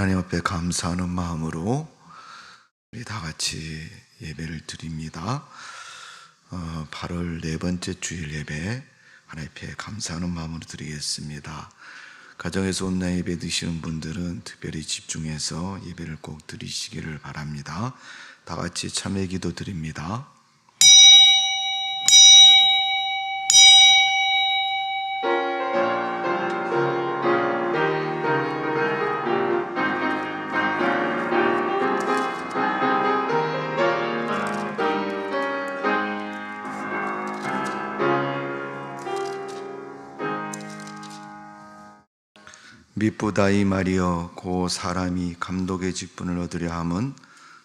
하나님 앞에 감사하는 마음으로 우리 다 같이 예배를 드립니다. 8월 네 번째 주일 예배 하나님 앞에 감사하는 마음으로 드리겠습니다. 가정에서 온라인 예배 드시는 분들은 특별히 집중해서 예배를 꼭 드리시기를 바랍니다. 다 같이 참여 기도 드립니다. 미쁘다 이 말이여 고 사람이 감독의 직분을 얻으려 함은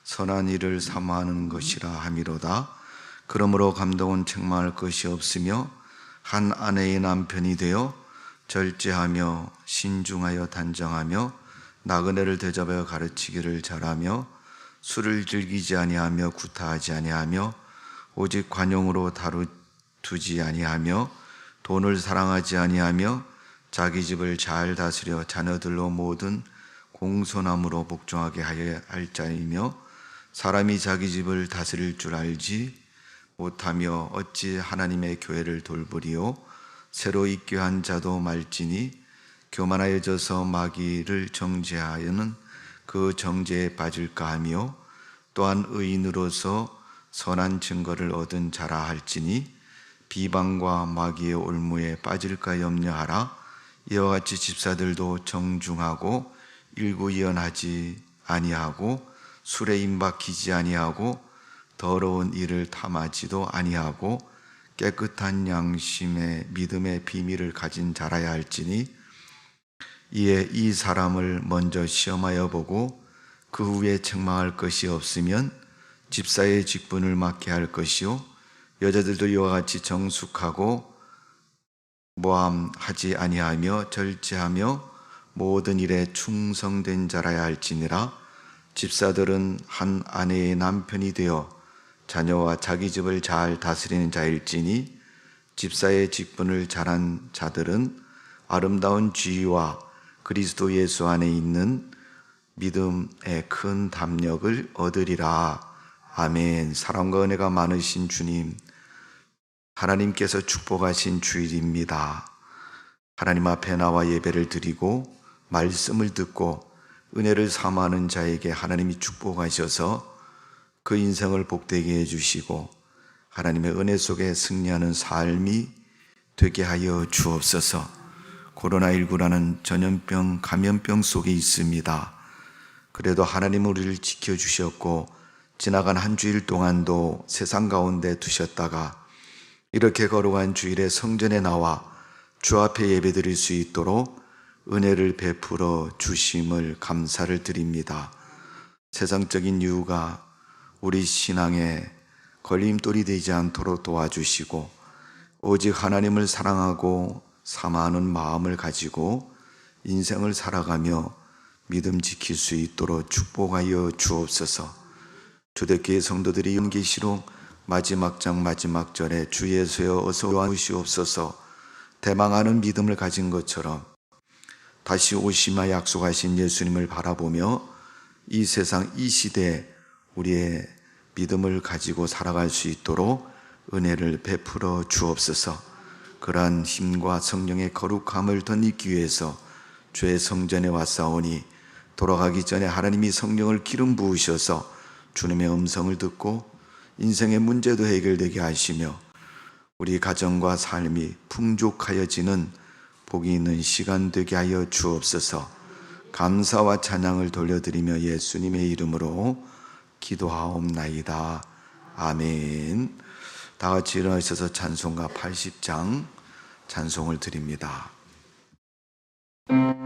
선한 일을 사모하는 것이라 함이로다. 그러므로 감독은 책망할 것이 없으며 한 아내의 남편이 되어 절제하며 신중하여 단정하며 나그네를 대접하여 가르치기를 잘하며 술을 즐기지 아니하며 구타하지 아니하며 오직 관용으로 다루지 아니하며 돈을 사랑하지 아니하며 자기 집을 잘 다스려 자녀들로 모든 공손함으로 복종하게 하여야 할 자이며 사람이 자기 집을 다스릴 줄 알지 못하며 어찌 하나님의 교회를 돌보리요. 새로 입교한 자도 말지니 교만하여져서 마귀를 정죄하여는 그 정죄에 빠질까 하며 또한 의인으로서 선한 증거를 얻은 자라 할지니 비방과 마귀의 올무에 빠질까 염려하라. 이와 같이 집사들도 정중하고 일구이연하지 아니하고 술에 임박히지 아니하고 더러운 일을 탐하지도 아니하고 깨끗한 양심의 믿음의 비밀을 가진 자라야 할지니 이에 이 사람을 먼저 시험하여 보고 그 후에 책망할 것이 없으면 집사의 직분을 맡게 할 것이요 여자들도 이와 같이 정숙하고 모함하지 아니하며 절제하며 모든 일에 충성된 자라야 할지니라. 집사들은 한 아내의 남편이 되어 자녀와 자기 집을 잘 다스리는 자일지니 집사의 직분을 잘한 자들은 아름다운 지위와 그리스도 예수 안에 있는 믿음의 큰 담력을 얻으리라. 아멘. 사랑과 은혜가 많으신 주님, 하나님께서 축복하신 주일입니다. 하나님 앞에 나와 예배를 드리고 말씀을 듣고 은혜를 사모하는 자에게 하나님이 축복하셔서 그 인생을 복되게 해주시고 하나님의 은혜 속에 승리하는 삶이 되게 하여 주옵소서. 코로나19라는 전염병, 감염병 속에 있습니다. 그래도 하나님 우리를 지켜주셨고 지나간 한 주일 동안도 세상 가운데 두셨다가 이렇게 거룩한 주일에 성전에 나와 주 앞에 예배드릴 수 있도록 은혜를 베풀어 주심을 감사를 드립니다. 세상적인 이유가 우리 신앙에 걸림돌이 되지 않도록 도와주시고 오직 하나님을 사랑하고 사모하는 마음을 가지고 인생을 살아가며 믿음 지킬 수 있도록 축복하여 주옵소서. 초대교회 성도들이 연계시록 마지막 장 마지막 절에 주 예수여 어서 오시옵소서 대망하는 믿음을 가진 것처럼 다시 오시마 약속하신 예수님을 바라보며 이 세상 이 시대에 우리의 믿음을 가지고 살아갈 수 있도록 은혜를 베풀어 주옵소서. 그러한 힘과 성령의 거룩함을 덧입기 위해서 주의 성전에 왔사오니 돌아가기 전에 하나님이 성령을 기름 부으셔서 주님의 음성을 듣고 인생의 문제도 해결되게 하시며 우리 가정과 삶이 풍족하여지는 복이 있는 시간 되게 하여 주옵소서. 감사와 찬양을 돌려드리며 예수님의 이름으로 기도하옵나이다. 아멘. 다 같이 일어나 있어서 찬송가 80장 찬송을 드립니다. 주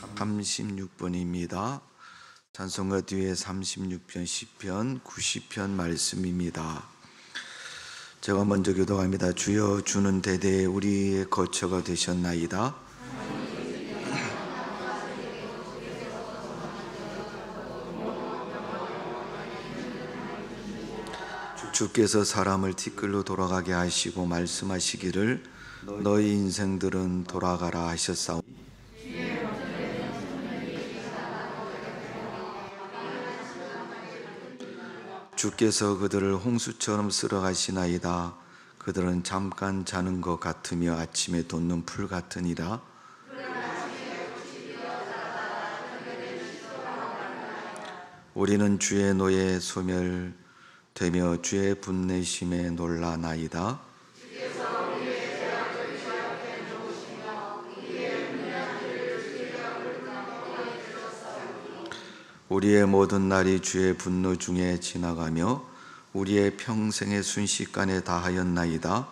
36번입니다. 찬송가 뒤에 36편, 10편, 90편 말씀입니다. 제가 먼저 기도합니다. 주여, 주는 대대에 우리의 거처가 되셨나이다. 주께서 사람을 티끌로 돌아가게 하시고 말씀하시기를 너희 인생들은 돌아가라 하셨사오니 주께서 그들을 홍수처럼 쓸어가시나이다. 그들은 잠깐 자는 것 같으며 아침에 돋는 풀 같으니라. 우리는 주의 노에 소멸되며 주의 분내심에 놀라나이다. 우리의 모든 날이 주의 분노 중에 지나가며 우리의 평생의 순식간에 다하였나이다.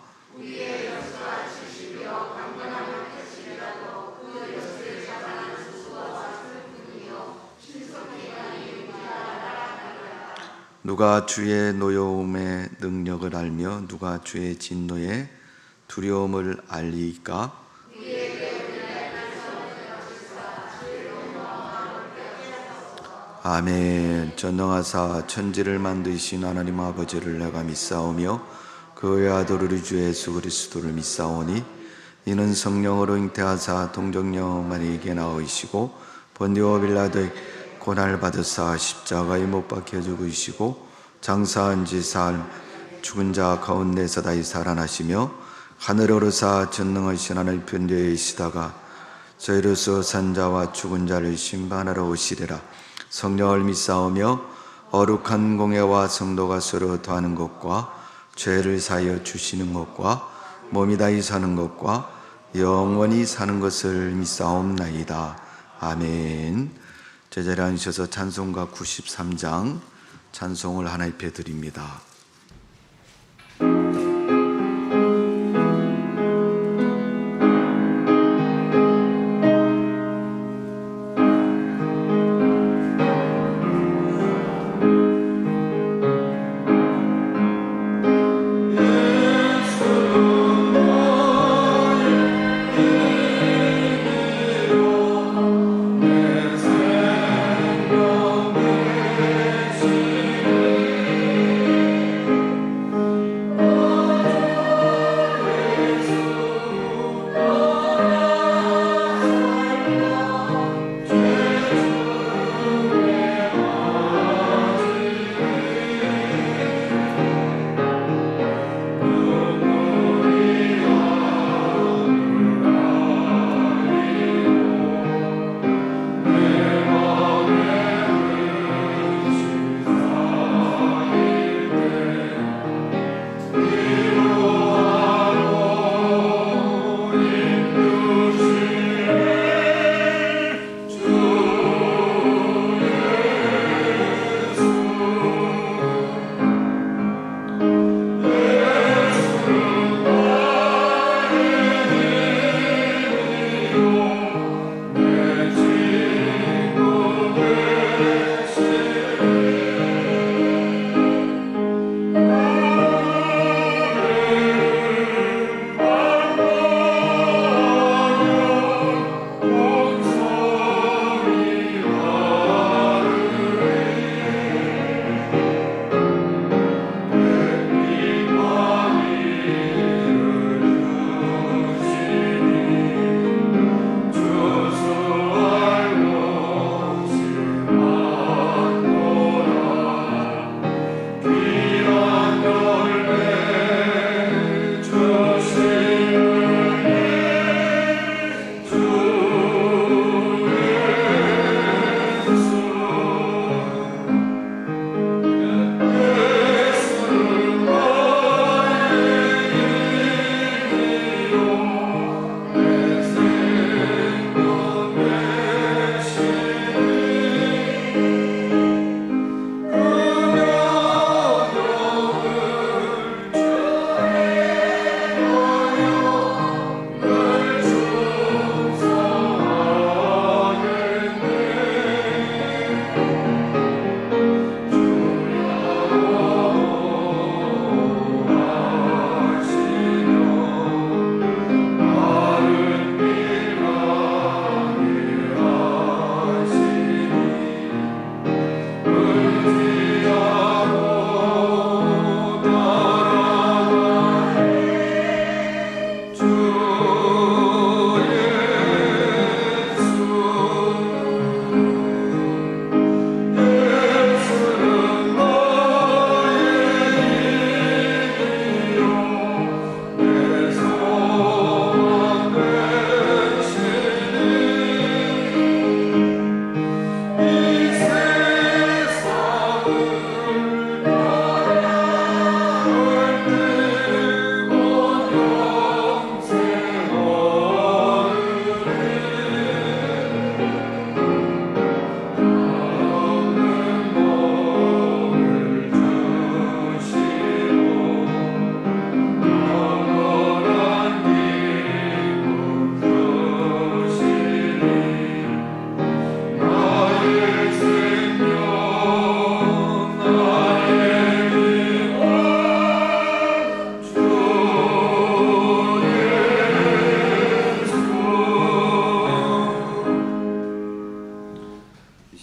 누가 주의 노여움의 능력을 알며 누가 주의 진노의 두려움을 알리까? 아멘. 전능하사 천지를 만드신 하나님 아버지를 내가 믿사오며 그의 아들 우리 주 예수 그리스도를 믿사오니 이는 성령으로 잉태하사 동정녀 마리에게 나으시고 본디오 빌라도의 고난을 받으사 십자가에 못 박혀 죽으시고 장사한 지 사흘 죽은 자 가운데서 다시 살아나시며 하늘에 오르사 전능하신 하늘 편대에 계시다가 저희로서 산자와 죽은 자를 심판하러 오시리라. 성령을 믿사오며 거룩한 공예와 성도가 서로 더하는 것과 죄를 사하여 주시는 것과 몸이 다시 사는 것과 영원히 사는 것을 믿사옵나이다. 아멘. 제자리에 앉으셔서 찬송가 93장 찬송을 하나님께 드립니다.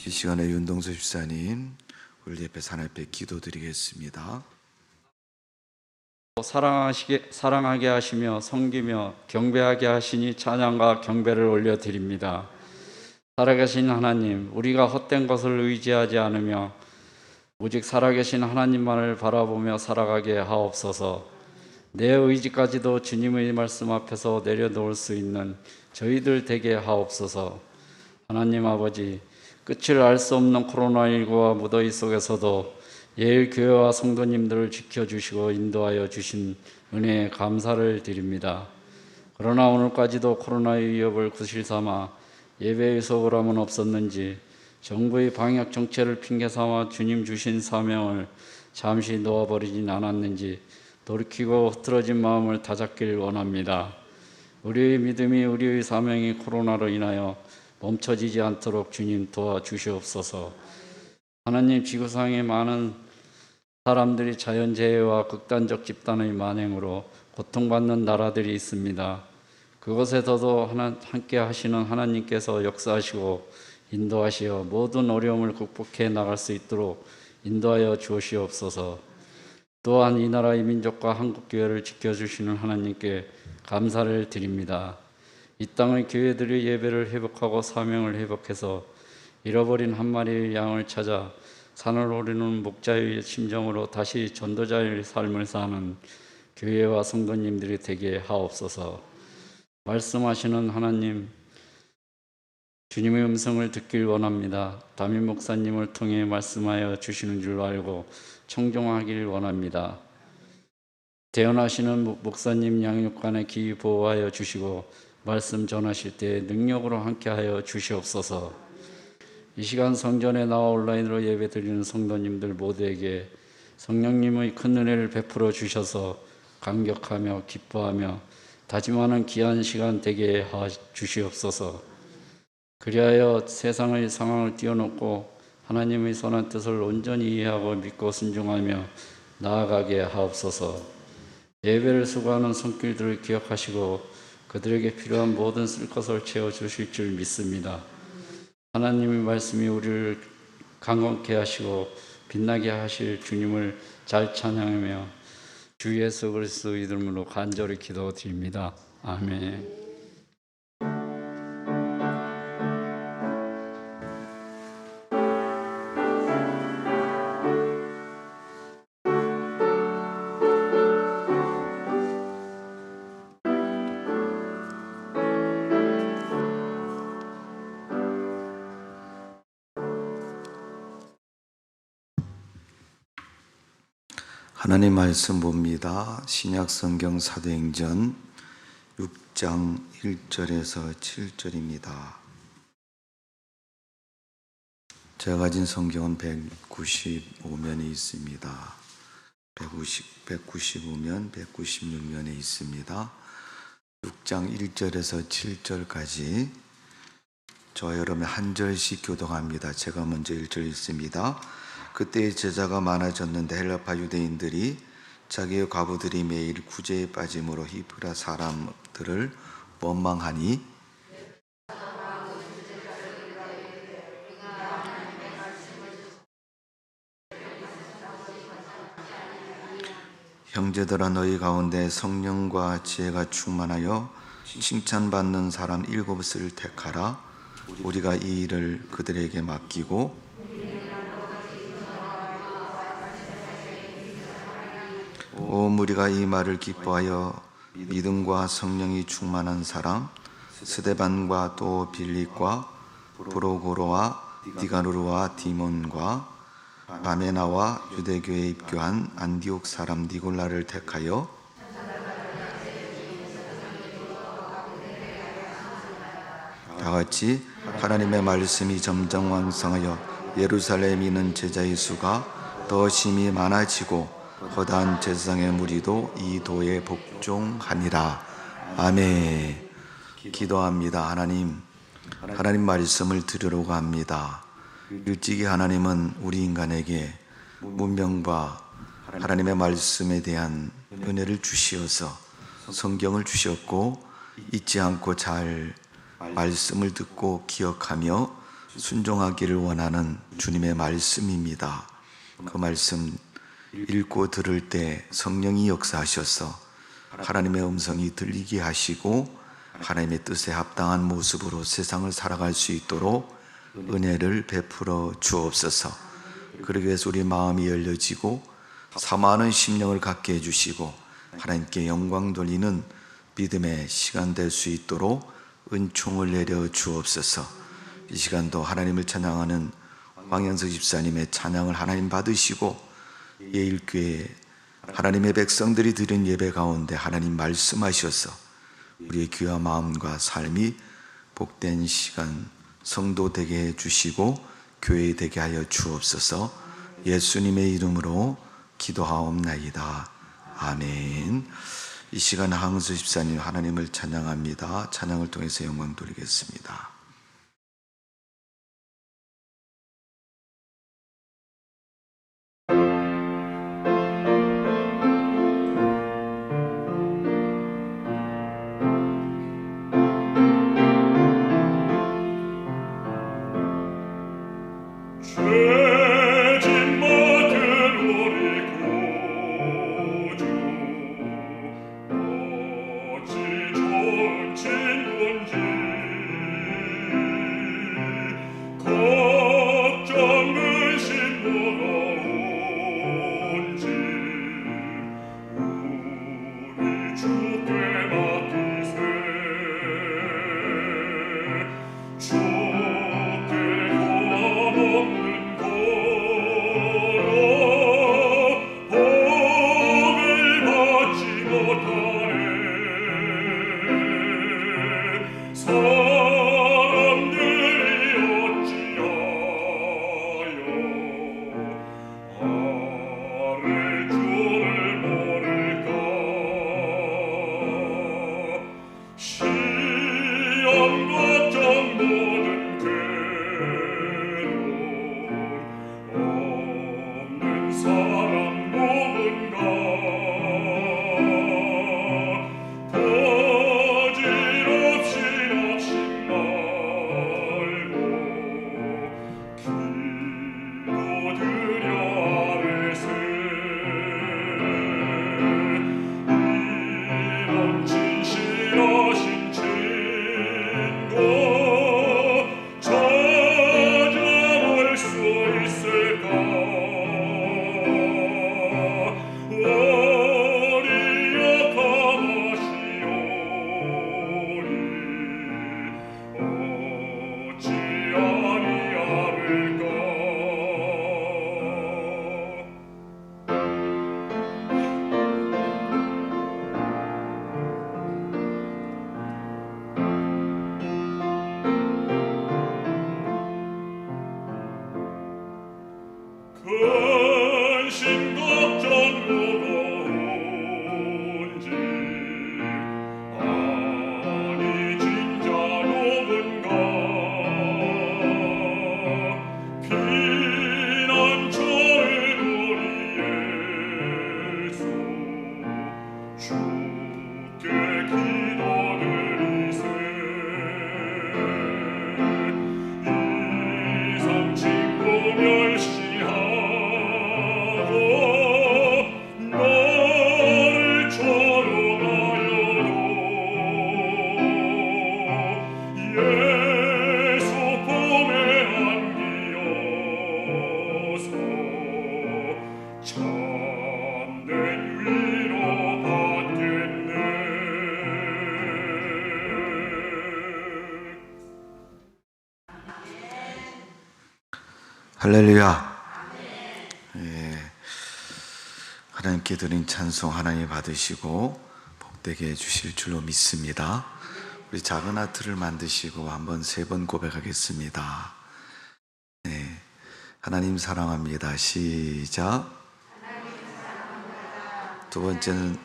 이 시간에 윤동수 집사님 우리 옆에 하나님께 기도드리겠습니다. 사랑하게 하시며 섬기며 경배하게 하시니 찬양과 경배를 올려드립니다. 살아계신 하나님, 우리가 헛된 것을 의지하지 않으며 오직 살아계신 하나님만을 바라보며 살아가게 하옵소서. 내 의지까지도 주님의 말씀 앞에서 내려놓을 수 있는 저희들 되게 하옵소서. 하나님 아버지, 끝을 알 수 없는 코로나19와 무더위 속에서도 예일교회와 성도님들을 지켜주시고 인도하여 주신 은혜에 감사를 드립니다. 그러나 오늘까지도 코로나의 위협을 구실삼아 예배의 소홀함은 없었는지 정부의 방역 정책을 핑계삼아 주님 주신 사명을 잠시 놓아버리진 않았는지 돌이키고 흐트러진 마음을 다잡길 원합니다. 우리의 믿음이, 우리의 사명이 코로나로 인하여 멈춰지지 않도록 주님 도와주시옵소서. 하나님, 지구상에 많은 사람들이 자연재해와 극단적 집단의 만행으로 고통받는 나라들이 있습니다. 그곳에서도 함께 하시는 하나님께서 역사하시고 인도하시어 모든 어려움을 극복해 나갈 수 있도록 인도하여 주시옵소서. 또한 이 나라의 민족과 한국교회를 지켜주시는 하나님께 감사를 드립니다. 이 땅의 교회들의 예배를 회복하고 사명을 회복해서 잃어버린 한 마리의 양을 찾아 산을 오르는 목자의 심정으로 다시 전도자의 삶을 사는 교회와 성도님들이 되게 하옵소서. 말씀하시는 하나님, 주님의 음성을 듣길 원합니다. 담임 목사님을 통해 말씀하여 주시는 줄 알고 청종하길 원합니다. 대언하시는 목사님 양육관에 기히 보호하여 주시고 말씀 전하실 때 능력으로 함께하여 주시옵소서. 이 시간 성전에 나와 온라인으로 예배드리는 성도님들 모두에게 성령님의 큰 은혜를 베풀어 주셔서 감격하며 기뻐하며 다짐하는 귀한 시간 되게 해 주시옵소서. 그리하여 세상의 상황을 띄워놓고 하나님의 선한 뜻을 온전히 이해하고 믿고 순종하며 나아가게 하옵소서. 예배를 수고하는 손길들을 기억하시고 그들에게 필요한 모든 쓸 것을 채워주실 줄 믿습니다. 하나님의 말씀이 우리를 강건케 하시고 빛나게 하실 주님을 잘 찬양하며 주 예수 그리스도 이름으로 간절히 기도드립니다. 아멘. 하나님 말씀 봅니다. 신약 성경 사도행전 6장 1절에서 7절입니다. 제가 가진 성경은 195면에 있습니다. 195면, 196면에 있습니다. 6장 1절에서 7절까지 저와 여러분 한 절씩 교독합니다. 제가 먼저 1절 읽습니다. 그때의 제자가 많아졌는데 헬라파 유대인들이 자기의 과부들이 매일 구제에 빠짐으로 히브리 사람들을 원망하니 형제들아, 너희 가운데 성령과 지혜가 충만하여 칭찬받는 사람 7을 택하라. 우리가 이 일을 그들에게 맡기고 온 무리가 이 말을 기뻐하여 믿음과 성령이 충만한 사람 스데반과 또 빌립과 브로고로와 디가누르와 디몬과 바메나와 유대교에 입교한 안디옥 사람 니골라를 택하여 다같이 하나님의 말씀이 점점 왕성하여 예루살렘에 있는 제자의 수가 더 심히 많아지고 거대한 제사장의 무리도 이 도에 복종하니라. 아멘. 기도합니다. 하나님 말씀을 들으려고 합니다. 일찍이 하나님은 우리 인간에게 문명과 하나님의 말씀에 대한 은혜를 주시어서 성경을 주셨고 잊지 않고 잘 말씀을 듣고 기억하며 순종하기를 원하는 주님의 말씀입니다. 그 말씀 읽고 들을 때 성령이 역사하셔서 하나님의 음성이 들리게 하시고 하나님의 뜻에 합당한 모습으로 세상을 살아갈 수 있도록 은혜를 베풀어 주옵소서. 그러기 위해서 우리 마음이 열려지고 사모하는 심령을 갖게 해주시고 하나님께 영광 돌리는 믿음의 시간 될 수 있도록 은총을 내려 주옵소서. 이 시간도 하나님을 찬양하는 황현석 집사님의 찬양을 하나님 받으시고 예일교회 하나님의 백성들이 드린 예배 가운데 하나님 말씀하셔서 우리의 귀와 마음과 삶이 복된 시간 성도 되게 해주시고 교회 되게 하여 주옵소서. 예수님의 이름으로 기도하옵나이다. 아멘. 이 시간 황은수 집사님 하나님을 찬양합니다. 찬양을 통해서 영광 돌리겠습니다. 할렐루야. 예, 하나님께 드린 찬송 하나님 받으시고 복되게 해주실 줄로 믿습니다. 우리 작은 하트를 만드시고 한번 3번 고백하겠습니다. 네, 하나님 사랑합니다. 시작. 두 번째는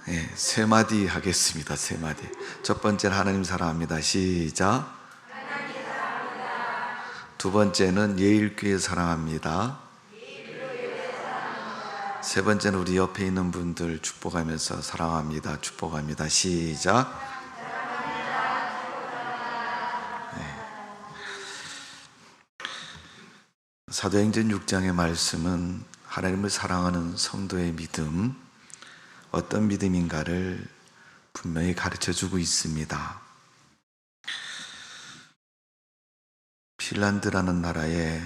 네, 3마디 하겠습니다. 3마디. 첫 번째는 하나님 사랑합니다. 시작. 하나님 사랑합니다. 두 번째는 예일교회 사랑합니다. 세 번째는 우리 옆에 있는 분들 축복하면서 사랑합니다. 축복합니다. 시작. 사도행전 6장의 말씀은 하나님을 사랑하는 성도의 믿음, 어떤 믿음인가를 분명히 가르쳐주고 있습니다. 핀란드라는 나라에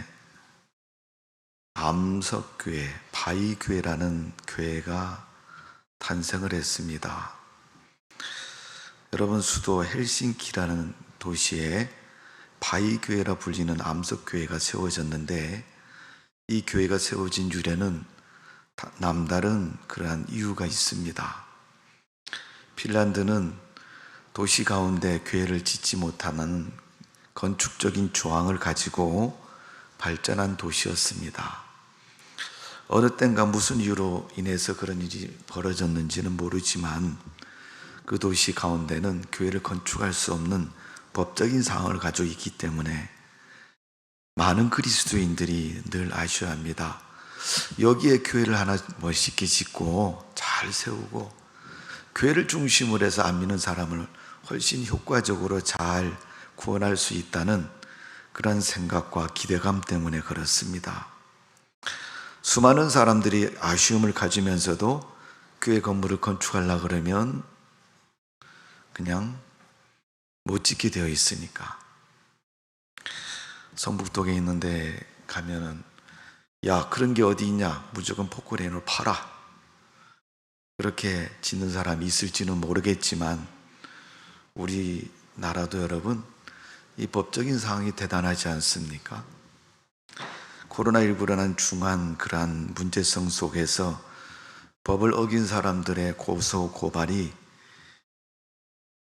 암석교회, 바위교회라는 교회가 탄생을 했습니다. 여러분, 수도 헬싱키라는 도시에 바위교회라 불리는 암석교회가 세워졌는데, 이 교회가 세워진 유래는 남다른 그러한 이유가 있습니다. 핀란드는 도시 가운데 교회를 짓지 못하는 건축적인 조항을 가지고 발전한 도시였습니다. 어느 땐가 무슨 이유로 인해서 그런 일이 벌어졌는지는 모르지만 그 도시 가운데는 교회를 건축할 수 없는 법적인 상황을 가지고 있기 때문에 많은 그리스도인들이 늘 아셔야 합니다. 여기에 교회를 하나 멋있게 짓고 잘 세우고 교회를 중심으로 해서 안 믿는 사람을 훨씬 효과적으로 잘 구원할 수 있다는 그런 생각과 기대감 때문에 그렇습니다. 수많은 사람들이 아쉬움을 가지면서도 교회 건물을 건축하려고 그러면 그냥 못 짓게 되어 있으니까. 성북동에 있는데 가면은 야, 그런 게 어디 있냐, 무조건 포크레인으로 팔아, 그렇게 짓는 사람이 있을지는 모르겠지만 우리나라도 여러분 이 법적인 상황이 대단하지 않습니까? 코로나19라는 중한 그러한 문제성 속에서 법을 어긴 사람들의 고소 고발이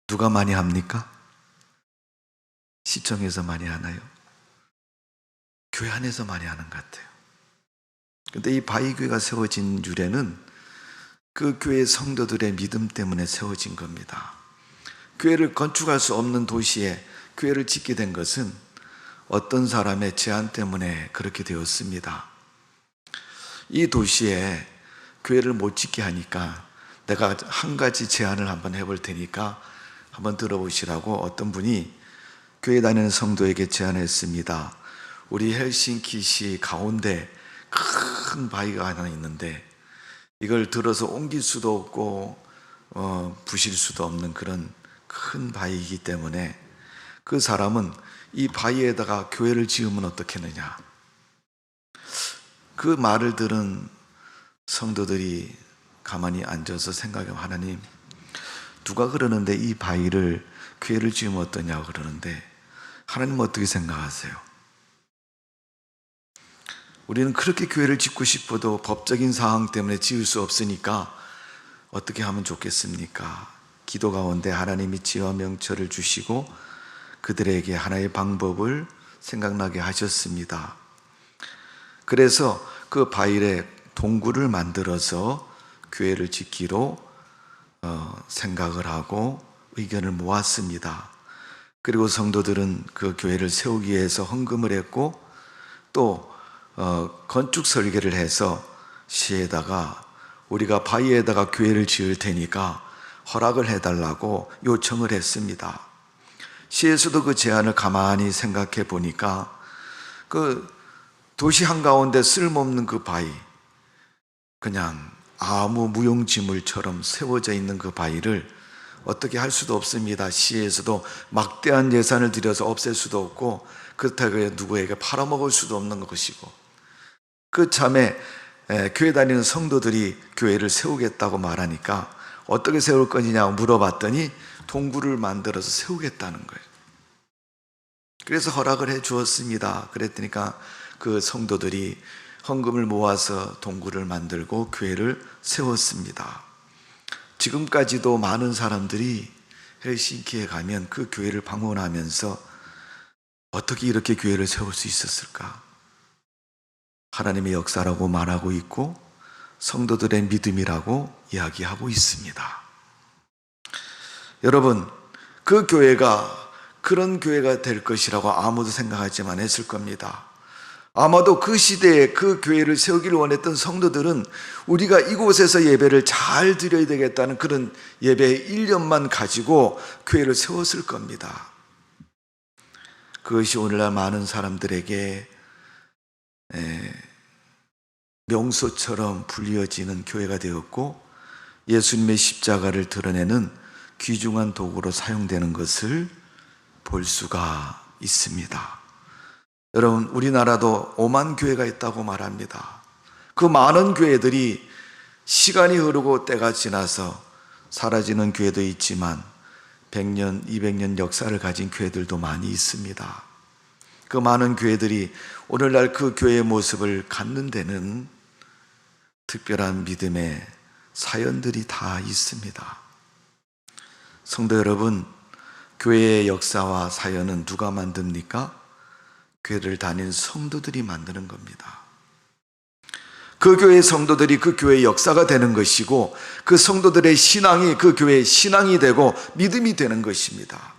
누가 많이 합니까? 시청에서 많이 하나요? 교회 안에서 많이 하는 것 같아요. 근데 이 바위교회가 세워진 유래는 그 교회 성도들의 믿음 때문에 세워진 겁니다. 교회를 건축할 수 없는 도시에 교회를 짓게 된 것은 어떤 사람의 제안 때문에 그렇게 되었습니다. 이 도시에 교회를 못 짓게 하니까 내가 한 가지 제안을 한번 해볼 테니까 한번 들어보시라고 어떤 분이 교회 다니는 성도에게 제안했습니다. 우리 헬싱키시 가운데 큰 바위가 하나 있는데 이걸 들어서 옮길 수도 없고 부실 수도 없는 그런 큰 바위이기 때문에 그 사람은 이 바위에다가 교회를 지으면 어떻겠느냐. 그 말을 들은 성도들이 가만히 앉아서 생각하면, 하나님, 누가 그러는데 이 바위를 교회를 지으면 어떠냐고 그러는데 하나님 어떻게 생각하세요? 우리는 그렇게 교회를 짓고 싶어도 법적인 상황 때문에 지을 수 없으니까 어떻게 하면 좋겠습니까? 기도 가운데 하나님이 지혜와 명철을 주시고 그들에게 하나의 방법을 생각나게 하셨습니다. 그래서 그 바위에 동굴을 만들어서 교회를 짓기로 생각을 하고 의견을 모았습니다. 그리고 성도들은 그 교회를 세우기 위해서 헌금을 했고 또 건축 설계를 해서 시에다가 우리가 바위에다가 교회를 지을 테니까 허락을 해달라고 요청을 했습니다. 시에서도 그 제안을 가만히 생각해 보니까 그 도시 한가운데 쓸모없는 그 바위, 그냥 아무 무용지물처럼 세워져 있는 그 바위를 어떻게 할 수도 없습니다. 시에서도 막대한 예산을 들여서 없앨 수도 없고 그렇다고 누구에게 팔아먹을 수도 없는 것이고, 그 참에 교회 다니는 성도들이 교회를 세우겠다고 말하니까 어떻게 세울 거냐고 물어봤더니 동굴을 만들어서 세우겠다는 거예요. 그래서 허락을 해 주었습니다. 그랬더니까 그 성도들이 헌금을 모아서 동굴을 만들고 교회를 세웠습니다. 지금까지도 많은 사람들이 헬싱키에 가면 그 교회를 방문하면서 어떻게 이렇게 교회를 세울 수 있었을까? 하나님의 역사라고 말하고 있고 성도들의 믿음이라고 이야기하고 있습니다. 여러분, 그 교회가 그런 교회가 될 것이라고 아무도 생각하지만 했을 겁니다. 아마도 그 시대에 그 교회를 세우기를 원했던 성도들은 우리가 이곳에서 예배를 잘 드려야 되겠다는 그런 예배의 일념만 가지고 교회를 세웠을 겁니다. 그것이 오늘날 많은 사람들에게 명소처럼 불리어지는 교회가 되었고, 예수님의 십자가를 드러내는 귀중한 도구로 사용되는 것을 볼 수가 있습니다. 여러분, 우리나라도 5만 교회가 있다고 말합니다. 그 많은 교회들이 시간이 흐르고 때가 지나서 사라지는 교회도 있지만 100년, 200년 역사를 가진 교회들도 많이 있습니다. 그 많은 교회들이 오늘날 그 교회의 모습을 갖는 데는 특별한 믿음의 사연들이 다 있습니다. 성도 여러분, 교회의 역사와 사연은 누가 만듭니까? 교회를 다니는 성도들이 만드는 겁니다. 그 교회의 성도들이 그 교회의 역사가 되는 것이고, 그 성도들의 신앙이 그 교회의 신앙이 되고 믿음이 되는 것입니다.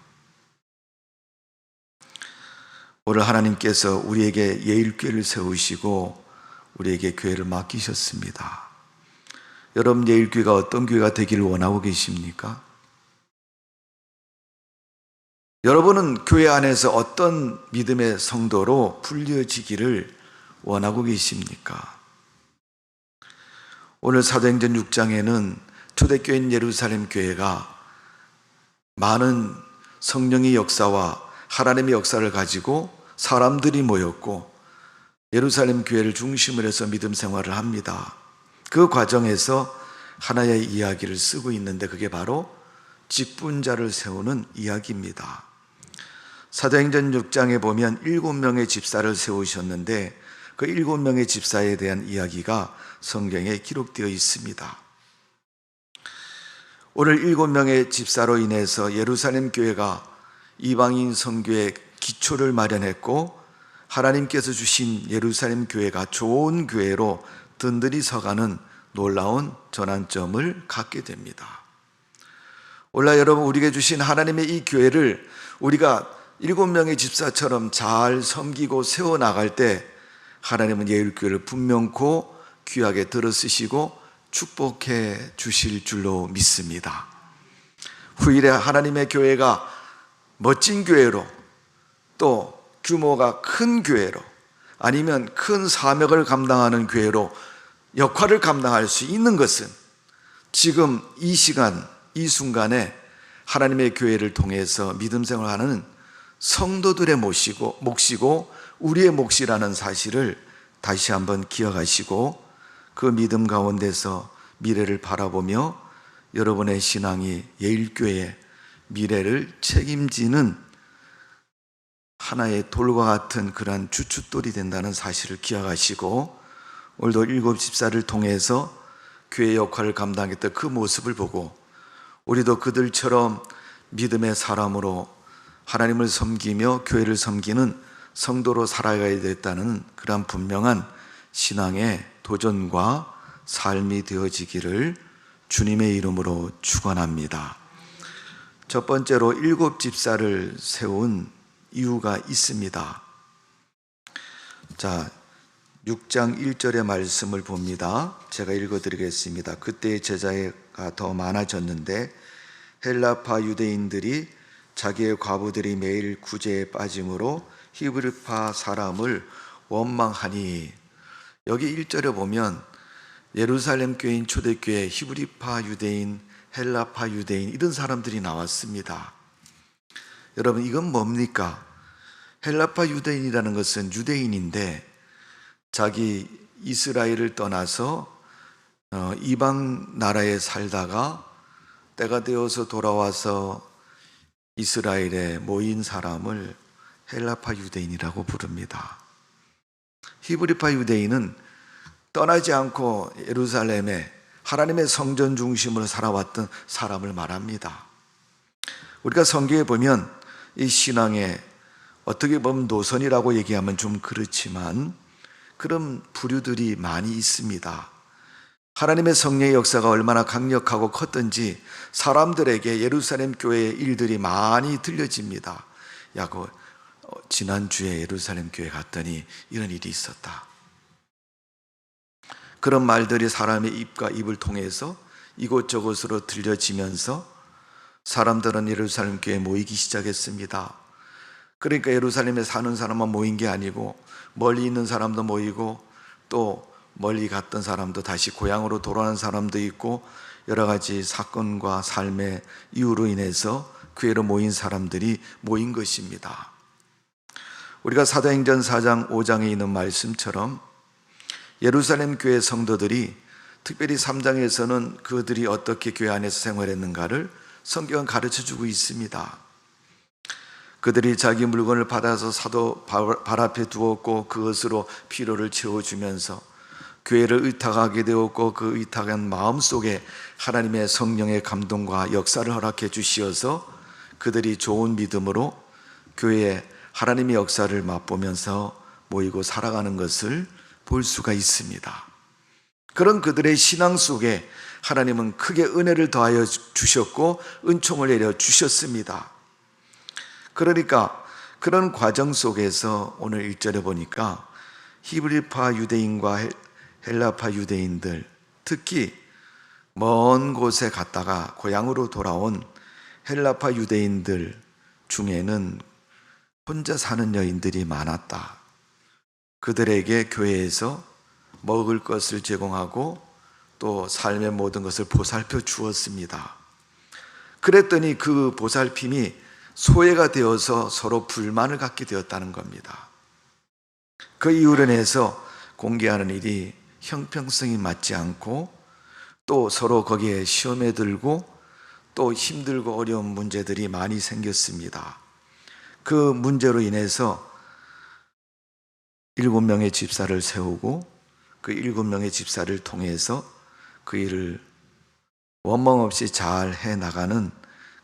오늘 하나님께서 우리에게 예일교회를 세우시고 우리에게 교회를 맡기셨습니다. 여러분, 예일교회가 어떤 교회가 되기를 원하고 계십니까? 여러분은 교회 안에서 어떤 믿음의 성도로 불려지기를 원하고 계십니까? 오늘 사도행전 6장에는 초대교회인 예루살렘 교회가 많은 성령의 역사와 하나님의 역사를 가지고 사람들이 모였고 예루살렘 교회를 중심으로 해서 믿음 생활을 합니다. 그 과정에서 하나의 이야기를 쓰고 있는데 그게 바로 직분자를 세우는 이야기입니다. 사도행전 6장에 보면 7명의 집사를 세우셨는데 그 7명의 집사에 대한 이야기가 성경에 기록되어 있습니다. 오늘 7명의 집사로 인해서 예루살렘 교회가 이방인 선교의 기초를 마련했고 하나님께서 주신 예루살렘 교회가 좋은 교회로 든든히 서가는 놀라운 전환점을 갖게 됩니다. 오늘 여러분, 우리에게 주신 하나님의 이 교회를 우리가 7명의 집사처럼 잘 섬기고 세워나갈 때 하나님은 예일교회를 분명코 귀하게 들어쓰시고 축복해 주실 줄로 믿습니다. 후일에 하나님의 교회가 멋진 교회로, 또 규모가 큰 교회로, 아니면 큰 사명을 감당하는 교회로 역할을 감당할 수 있는 것은 지금 이 시간, 이 순간에 하나님의 교회를 통해서 믿음 생활하는 성도들의 몫이고 우리의 몫이라는 사실을 다시 한번 기억하시고 그 믿음 가운데서 미래를 바라보며 여러분의 신앙이 예일교회의 미래를 책임지는 하나의 돌과 같은 그러한 주춧돌이 된다는 사실을 기억하시고 오늘도 7 집사를 통해서 교회 역할을 감당했던 그 모습을 보고 우리도 그들처럼 믿음의 사람으로 하나님을 섬기며 교회를 섬기는 성도로 살아가야 되겠다는 그런 분명한 신앙의 도전과 삶이 되어지기를 주님의 이름으로 축원합니다. 첫 번째로 7 집사를 세운 이유가 있습니다. 자, 6장 1절의 말씀을 봅니다. 제가 읽어드리겠습니다. 그때 제자가 더 많아졌는데 헬라파 유대인들이 자기의 과부들이 매일 구제에 빠짐으로 히브리파 사람을 원망하니, 여기 1절에 보면 예루살렘 교회인 초대교회 히브리파 유대인, 헬라파 유대인 이런 사람들이 나왔습니다. 여러분, 이건 뭡니까? 헬라파 유대인이라는 것은 유대인인데 자기 이스라엘을 떠나서 이방 나라에 살다가 때가 되어서 돌아와서 이스라엘에 모인 사람을 헬라파 유대인이라고 부릅니다. 히브리파 유대인은 떠나지 않고 예루살렘에 하나님의 성전 중심으로 살아왔던 사람을 말합니다. 우리가 성경에 보면 이 신앙에 어떻게 보면 노선이라고 얘기하면 좀 그렇지만 그런 부류들이 많이 있습니다. 하나님의 성령의 역사가 얼마나 강력하고 컸던지 사람들에게 예루살렘 교회의 일들이 많이 들려집니다. 야, 지난주에 예루살렘 교회 갔더니 이런 일이 있었다. 그런 말들이 사람의 입과 입을 통해서 이곳저곳으로 들려지면서 사람들은 예루살렘 교회에 모이기 시작했습니다. 그러니까 예루살렘에 사는 사람만 모인 게 아니고 멀리 있는 사람도 모이고 또 멀리 갔던 사람도 다시 고향으로 돌아오는 사람도 있고 여러 가지 사건과 삶의 이유로 인해서 교회로 모인 사람들이 모인 것입니다. 우리가 사도행전 4장 5장에 있는 말씀처럼 예루살렘 교회 성도들이 특별히 3장에서는 그들이 어떻게 교회 안에서 생활했는가를 성경은 가르쳐주고 있습니다. 그들이 자기 물건을 받아서 사도 발 앞에 두었고 그것으로 피로를 채워주면서 교회를 의탁하게 되었고 그 의탁한 마음속에 하나님의 성령의 감동과 역사를 허락해 주시어서 그들이 좋은 믿음으로 교회에 하나님의 역사를 맛보면서 모이고 살아가는 것을 볼 수가 있습니다. 그런 그들의 신앙 속에 하나님은 크게 은혜를 더하여 주셨고 은총을 내려 주셨습니다. 그러니까 그런 과정 속에서 오늘 1절에 보니까 히브리파 유대인과 헬라파 유대인들, 특히 먼 곳에 갔다가 고향으로 돌아온 헬라파 유대인들 중에는 혼자 사는 여인들이 많았다. 그들에게 교회에서 먹을 것을 제공하고 또 삶의 모든 것을 보살펴 주었습니다. 그랬더니 그 보살핌이 소외가 되어서 서로 불만을 갖게 되었다는 겁니다. 그 이유로 인해서 공개하는 일이 형평성이 맞지 않고 또 서로 거기에 시험에 들고 또 힘들고 어려운 문제들이 많이 생겼습니다. 그 문제로 인해서 7명의 집사를 세우고 그 7명의 집사를 통해서 그 일을 원망 없이 잘 해나가는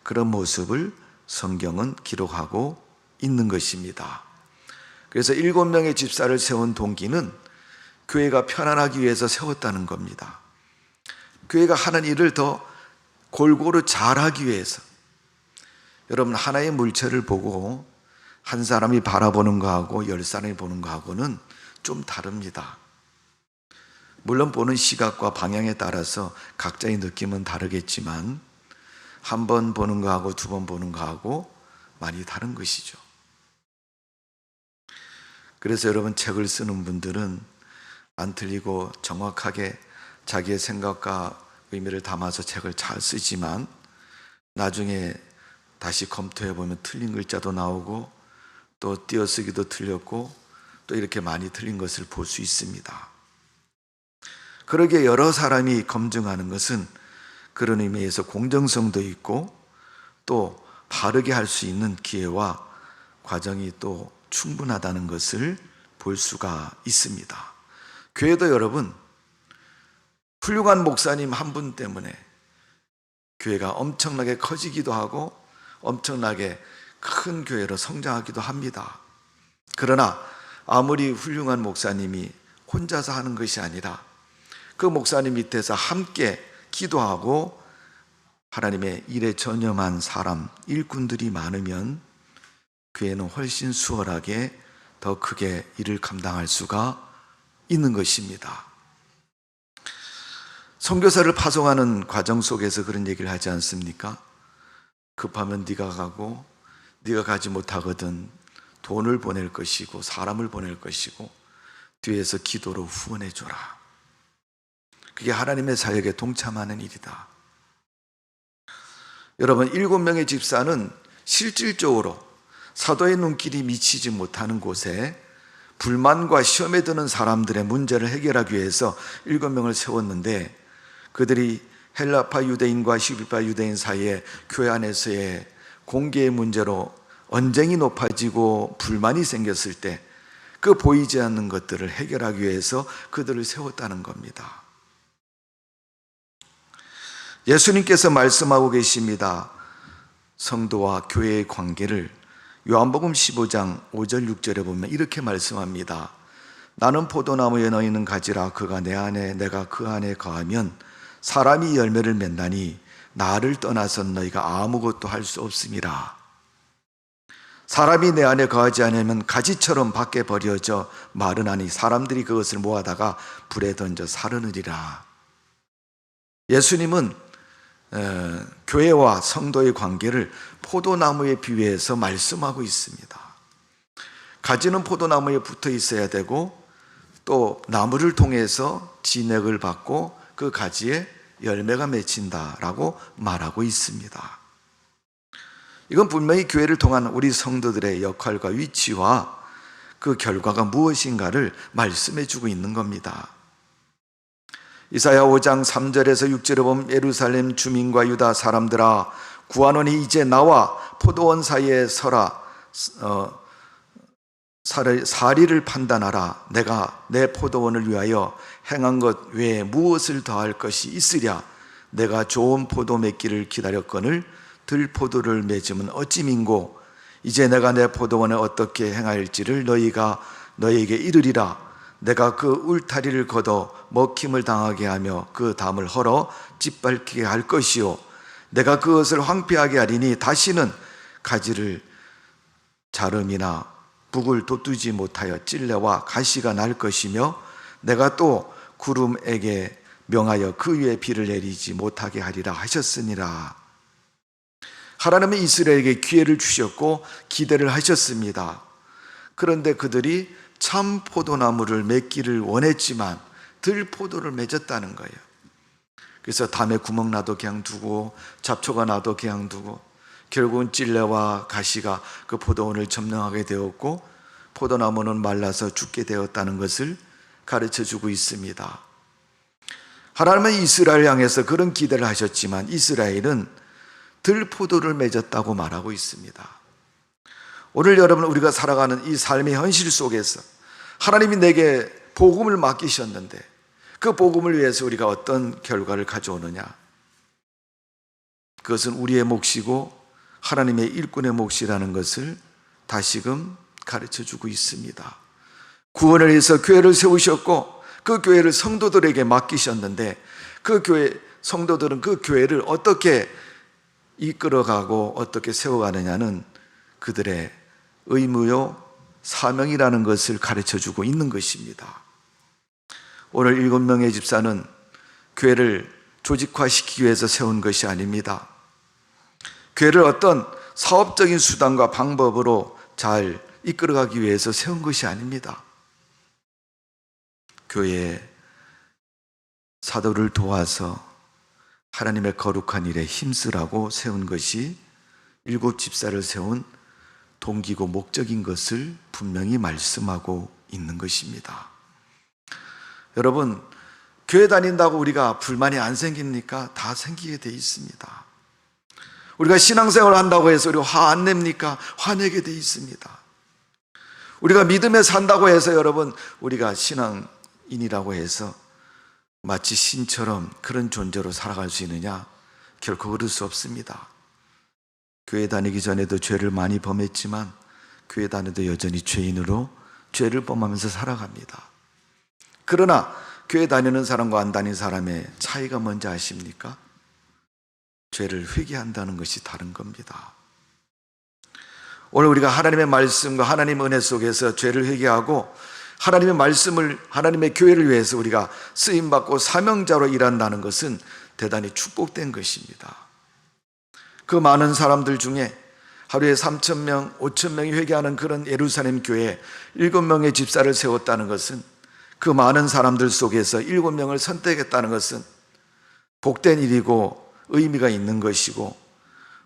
그런 모습을 성경은 기록하고 있는 것입니다. 그래서 7명의 집사를 세운 동기는 교회가 편안하기 위해서 세웠다는 겁니다. 교회가 하는 일을 더 골고루 잘하기 위해서. 여러분, 하나의 물체를 보고 한 사람이 바라보는 거하고 10사람이 보는 거하고는 좀 다릅니다. 물론 보는 시각과 방향에 따라서 각자의 느낌은 다르겠지만 한 번 보는 거하고 2번 보는 거하고 많이 다른 것이죠. 그래서 여러분, 책을 쓰는 분들은 안 틀리고 정확하게 자기의 생각과 의미를 담아서 책을 잘 쓰지만 나중에 다시 검토해 보면 틀린 글자도 나오고 또 띄어쓰기도 틀렸고 또 이렇게 많이 틀린 것을 볼 수 있습니다. 그러기에 여러 사람이 검증하는 것은 그런 의미에서 공정성도 있고 또 바르게 할 수 있는 기회와 과정이 또 충분하다는 것을 볼 수가 있습니다. 교회도 여러분, 훌륭한 목사님 한 분 때문에 교회가 엄청나게 커지기도 하고 엄청나게 큰 교회로 성장하기도 합니다. 그러나 아무리 훌륭한 목사님이 혼자서 하는 것이 아니라 그 목사님 밑에서 함께 기도하고 하나님의 일에 전념한 사람, 일꾼들이 많으면 교회는 훨씬 수월하게 더 크게 일을 감당할 수가 있는 것입니다. 선교사를 파송하는 과정 속에서 그런 얘기를 하지 않습니까? 급하면 네가 가고 네가 가지 못하거든 돈을 보낼 것이고 사람을 보낼 것이고 뒤에서 기도로 후원해 줘라. 그게 하나님의 사역에 동참하는 일이다. 여러분, 7명의 집사는 실질적으로 사도의 눈길이 미치지 못하는 곳에 불만과 시험에 드는 사람들의 문제를 해결하기 위해서 7명을 세웠는데 그들이 헬라파 유대인과 히브리파 유대인 사이에 교회 안에서의 공개의 문제로 언쟁이 높아지고 불만이 생겼을 때 그 보이지 않는 것들을 해결하기 위해서 그들을 세웠다는 겁니다. 예수님께서 말씀하고 계십니다. 성도와 교회의 관계를 요한복음 15장 5절 6절에 보면 이렇게 말씀합니다. 나는 포도나무에 너희는 가지라. 그가 내 안에 내가 그 안에 거하면 사람이 열매를 맺나니 나를 떠나선 너희가 아무것도 할 수 없음이라. 사람이 내 안에 거하지 않으면 가지처럼 밖에 버려져 마르나니 사람들이 그것을 모아다가 불에 던져 사르느리라. 예수님은 교회와 성도의 관계를 포도나무에 비유해서 말씀하고 있습니다. 가지는 포도나무에 붙어 있어야 되고 또 나무를 통해서 진액을 받고 그 가지에 열매가 맺힌다라고 말하고 있습니다. 이건 분명히 교회를 통한 우리 성도들의 역할과 위치와 그 결과가 무엇인가를 말씀해 주고 있는 겁니다. 이사야 5장 3절에서 6절에 보면 예루살렘 주민과 유다 사람들아 구원원이 이제 나와 포도원 사이에 서라 사리를 판단하라. 내가 내 포도원을 위하여 행한 것 외에 무엇을 더할 것이 있으랴. 내가 좋은 포도 맺기를 기다렸거늘 들포도를 맺으면 어찌 민고. 이제 내가 내 포도원에 어떻게 행할지를 너희가 너희에게 이르리라. 내가 그 울타리를 걷어 먹힘을 당하게 하며 그 담을 헐어 짓밟히게 할 것이요 내가 그것을 황폐하게 하리니 다시는 가지를 자름이나 북을 돋두지 못하여 찔레와 가시가 날 것이며 내가 또 구름에게 명하여 그 위에 비를 내리지 못하게 하리라 하셨으니라. 하나님은 이스라엘에게 기회를 주셨고 기대를 하셨습니다. 그런데 그들이 참 포도나무를 맺기를 원했지만 들포도를 맺었다는 거예요. 그래서 담에 구멍 나도 그냥 두고 잡초가 나도 그냥 두고 결국은 찔레와 가시가 그 포도원을 점령하게 되었고 포도나무는 말라서 죽게 되었다는 것을 가르쳐주고 있습니다. 하나님은 이스라엘 향해서 그런 기대를 하셨지만 이스라엘은 들포도를 맺었다고 말하고 있습니다. 오늘 여러분 우리가 살아가는 이 삶의 현실 속에서 하나님이 내게 복음을 맡기셨는데 그 복음을 위해서 우리가 어떤 결과를 가져오느냐, 그것은 우리의 몫이고 하나님의 일꾼의 몫이라는 것을 다시금 가르쳐주고 있습니다. 구원을 위해서 교회를 세우셨고 그 교회를 성도들에게 맡기셨는데 그 교회 성도들은 그 교회를 어떻게 이끌어가고 어떻게 세워가느냐는 그들의 의무요 사명이라는 것을 가르쳐주고 있는 것입니다. 오늘 7명의 집사는 교회를 조직화시키기 위해서 세운 것이 아닙니다. 교회를 어떤 사업적인 수단과 방법으로 잘 이끌어가기 위해서 세운 것이 아닙니다. 교회에 사도를 도와서 하나님의 거룩한 일에 힘쓰라고 세운 것이 7 집사를 세운 동기고 목적인 것을 분명히 말씀하고 있는 것입니다. 여러분, 교회 다닌다고 우리가 불만이 안 생깁니까? 다 생기게 돼 있습니다. 우리가 신앙생활을 한다고 해서 우리가 화 안 냅니까? 화내게 돼 있습니다. 우리가 믿음에 산다고 해서 여러분 우리가 신앙인이라고 해서 마치 신처럼 그런 존재로 살아갈 수 있느냐? 결코 그럴 수 없습니다. 교회 다니기 전에도 죄를 많이 범했지만 교회 다녀도 여전히 죄인으로 죄를 범하면서 살아갑니다. 그러나 교회 다니는 사람과 안 다니는 사람의 차이가 뭔지 아십니까? 죄를 회개한다는 것이 다른 겁니다. 오늘 우리가 하나님의 말씀과 하나님의 은혜 속에서 죄를 회개하고 하나님의 말씀을, 하나님의 교회를 위해서 우리가 쓰임받고 사명자로 일한다는 것은 대단히 축복된 것입니다. 그 많은 사람들 중에 하루에 3,000명, 5,000명이 회개하는 그런 예루살렘 교회에 7명의 집사를 세웠다는 것은, 그 많은 사람들 속에서 7명을 선택했다는 것은 복된 일이고 의미가 있는 것이고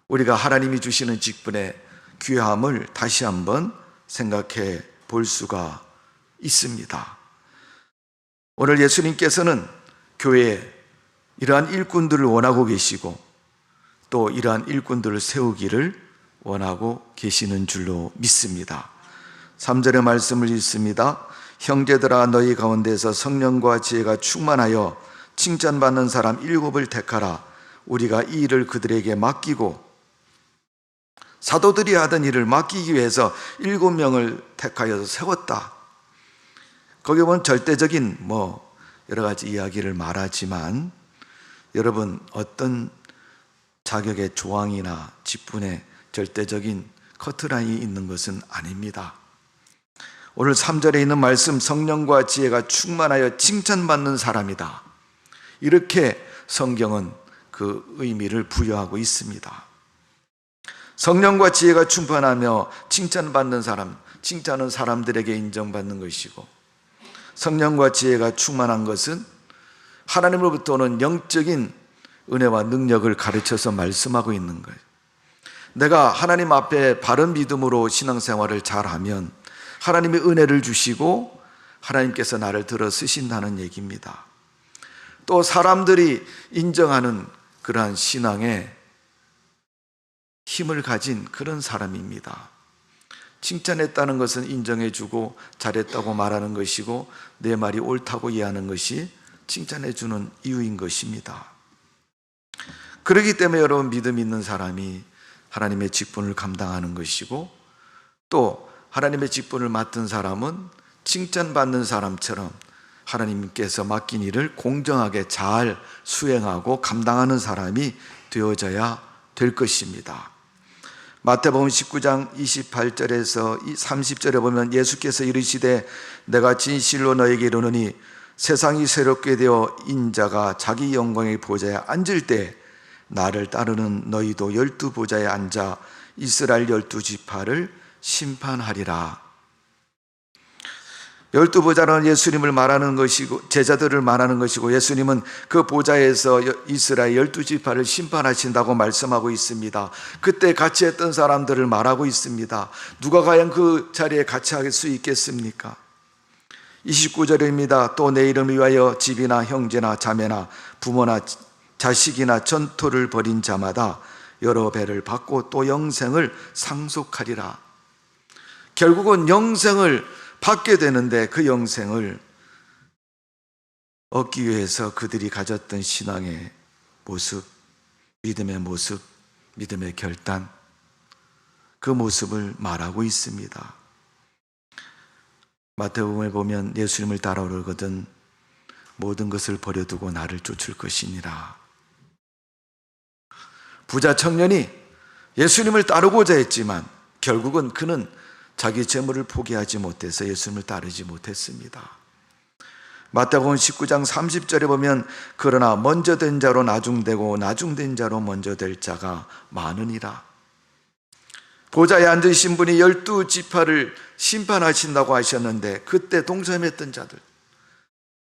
우리가 하나님이 주시는 직분의 귀함을 다시 한번 생각해 볼 수가 있습니다. 오늘 예수님께서는 교회에 이러한 일꾼들을 원하고 계시고 또 이러한 일꾼들을 세우기를 원하고 계시는 줄로 믿습니다. 3절의 말씀을 읽습니다. 형제들아 너희 가운데서 성령과 지혜가 충만하여 칭찬받는 사람 7을 택하라. 우리가 이 일을 그들에게 맡기고, 사도들이 하던 일을 맡기기 위해서 7명을 택하여서 세웠다. 거기 보면 절대적인 여러 가지 이야기를 말하지만 여러분 어떤 자격의 조항이나 직분에 절대적인 커트라인이 있는 것은 아닙니다. 오늘 3절에 있는 말씀, 성령과 지혜가 충만하여 칭찬받는 사람이다. 이렇게 성경은 그 의미를 부여하고 있습니다. 성령과 지혜가 충만하며 칭찬받는 사람, 칭찬은 사람들에게 인정받는 것이고, 성령과 지혜가 충만한 것은 하나님으로부터 오는 영적인 은혜와 능력을 가르쳐서 말씀하고 있는 거예요. 내가 하나님 앞에 바른 믿음으로 신앙생활을 잘하면 하나님의 은혜를 주시고 하나님께서 나를 들어 쓰신다는 얘기입니다. 또 사람들이 인정하는 그러한 신앙에 힘을 가진 그런 사람입니다. 칭찬했다는 것은 인정해주고 잘했다고 말하는 것이고 내 말이 옳다고 이해하는 것이 칭찬해주는 이유인 것입니다. 그렇기 때문에 여러분, 믿음 있는 사람이 하나님의 직분을 감당하는 것이고, 또 하나님의 직분을 맡은 사람은 칭찬받는 사람처럼 하나님께서 맡긴 일을 공정하게 잘 수행하고 감당하는 사람이 되어져야 될 것입니다. 마태복음 19장 28절에서 30절에 보면 예수께서 이르시되 내가 진실로 너에게 이르노니 세상이 새롭게 되어 인자가 자기 영광의 보좌에 앉을 때 나를 따르는 너희도 12보좌에 앉아 이스라엘 12지파를 심판하리라. 12보좌는 예수님을 말하는 것이고 제자들을 말하는 것이고, 예수님은 그 보좌에서 이스라엘 12지파를 심판하신다고 말씀하고 있습니다. 그때 같이 했던 사람들을 말하고 있습니다. 누가 과연 그 자리에 같이 할 수 있겠습니까? 29절입니다. 또 내 이름을 위하여 집이나 형제나 자매나 부모나 자식이나 전토를 벌인 자마다 여러 배를 받고 또 영생을 상속하리라. 결국은 영생을 받게 되는데 그 영생을 얻기 위해서 그들이 가졌던 신앙의 모습, 믿음의 모습, 믿음의 결단, 그 모습을 말하고 있습니다. 마태복음에 보면 예수님을 따라오거든 모든 것을 버려두고 나를 쫓을 것이니라. 부자 청년이 예수님을 따르고자 했지만 결국은 그는 자기 재물을 포기하지 못해서 예수님을 따르지 못했습니다. 마태복음 19장 30절에 보면 그러나 먼저 된 자로 나중되고 나중된 자로 먼저 될 자가 많으니라. 보좌에 앉으신 분이 12지파를 심판하신다고 하셨는데, 그때 동참했던 자들,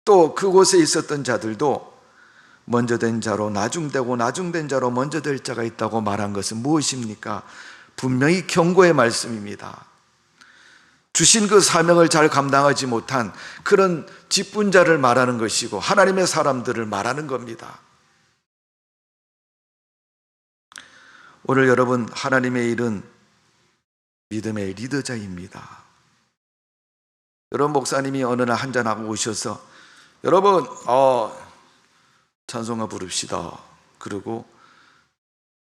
또 그곳에 있었던 자들도 먼저 된 자로 나중되고 나중된 자로 먼저 될 자가 있다고 말한 것은 무엇입니까? 분명히 경고의 말씀입니다. 주신 그 사명을 잘 감당하지 못한 그런 직분자를 말하는 것이고 하나님의 사람들을 말하는 겁니다. 오늘 여러분, 하나님의 일은 믿음의 리더자입니다. 여러분, 목사님이 어느 날 한잔하고 오셔서 여러분 찬송가 부릅시다. 그리고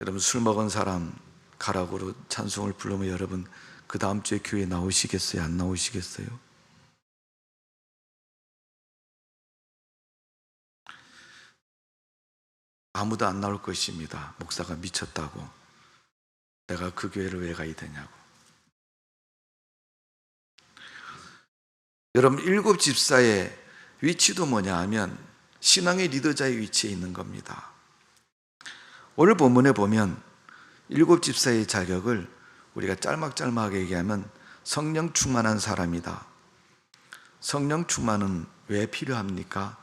여러분 술 먹은 사람 가라고 찬송을 부르면 여러분 그 다음 주에 교회 나오시겠어요? 안 나오시겠어요? 아무도 안 나올 것입니다. 목사가 미쳤다고. 내가 그 교회를 왜 가야 되냐고. 여러분, 7집사의 위치도 뭐냐 하면 신앙의 리더자의 위치에 있는 겁니다. 오늘 본문에 보면 7집사의 자격을 우리가 짤막짤막하게 얘기하면 성령 충만한 사람이다. 성령 충만은 왜 필요합니까?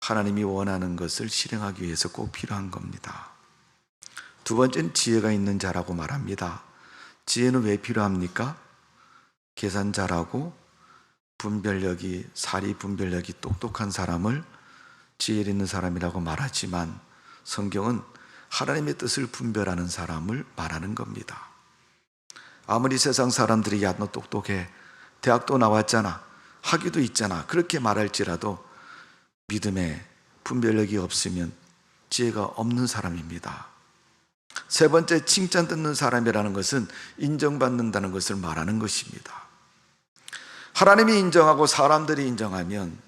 하나님이 원하는 것을 실행하기 위해서 꼭 필요한 겁니다. 두 번째는 지혜가 있는 자라고 말합니다. 지혜는 왜 필요합니까? 계산 잘하고 분별력이, 사리 분별력이 똑똑한 사람을 지혜 있는 사람이라고 말하지만 성경은 하나님의 뜻을 분별하는 사람을 말하는 겁니다. 아무리 세상 사람들이 야, 너 똑똑해, 대학도 나왔잖아, 학위도 있잖아, 그렇게 말할지라도 믿음에 분별력이 없으면 지혜가 없는 사람입니다. 세 번째, 칭찬 듣는 사람이라는 것은 인정받는다는 것을 말하는 것입니다. 하나님이 인정하고 사람들이 인정하면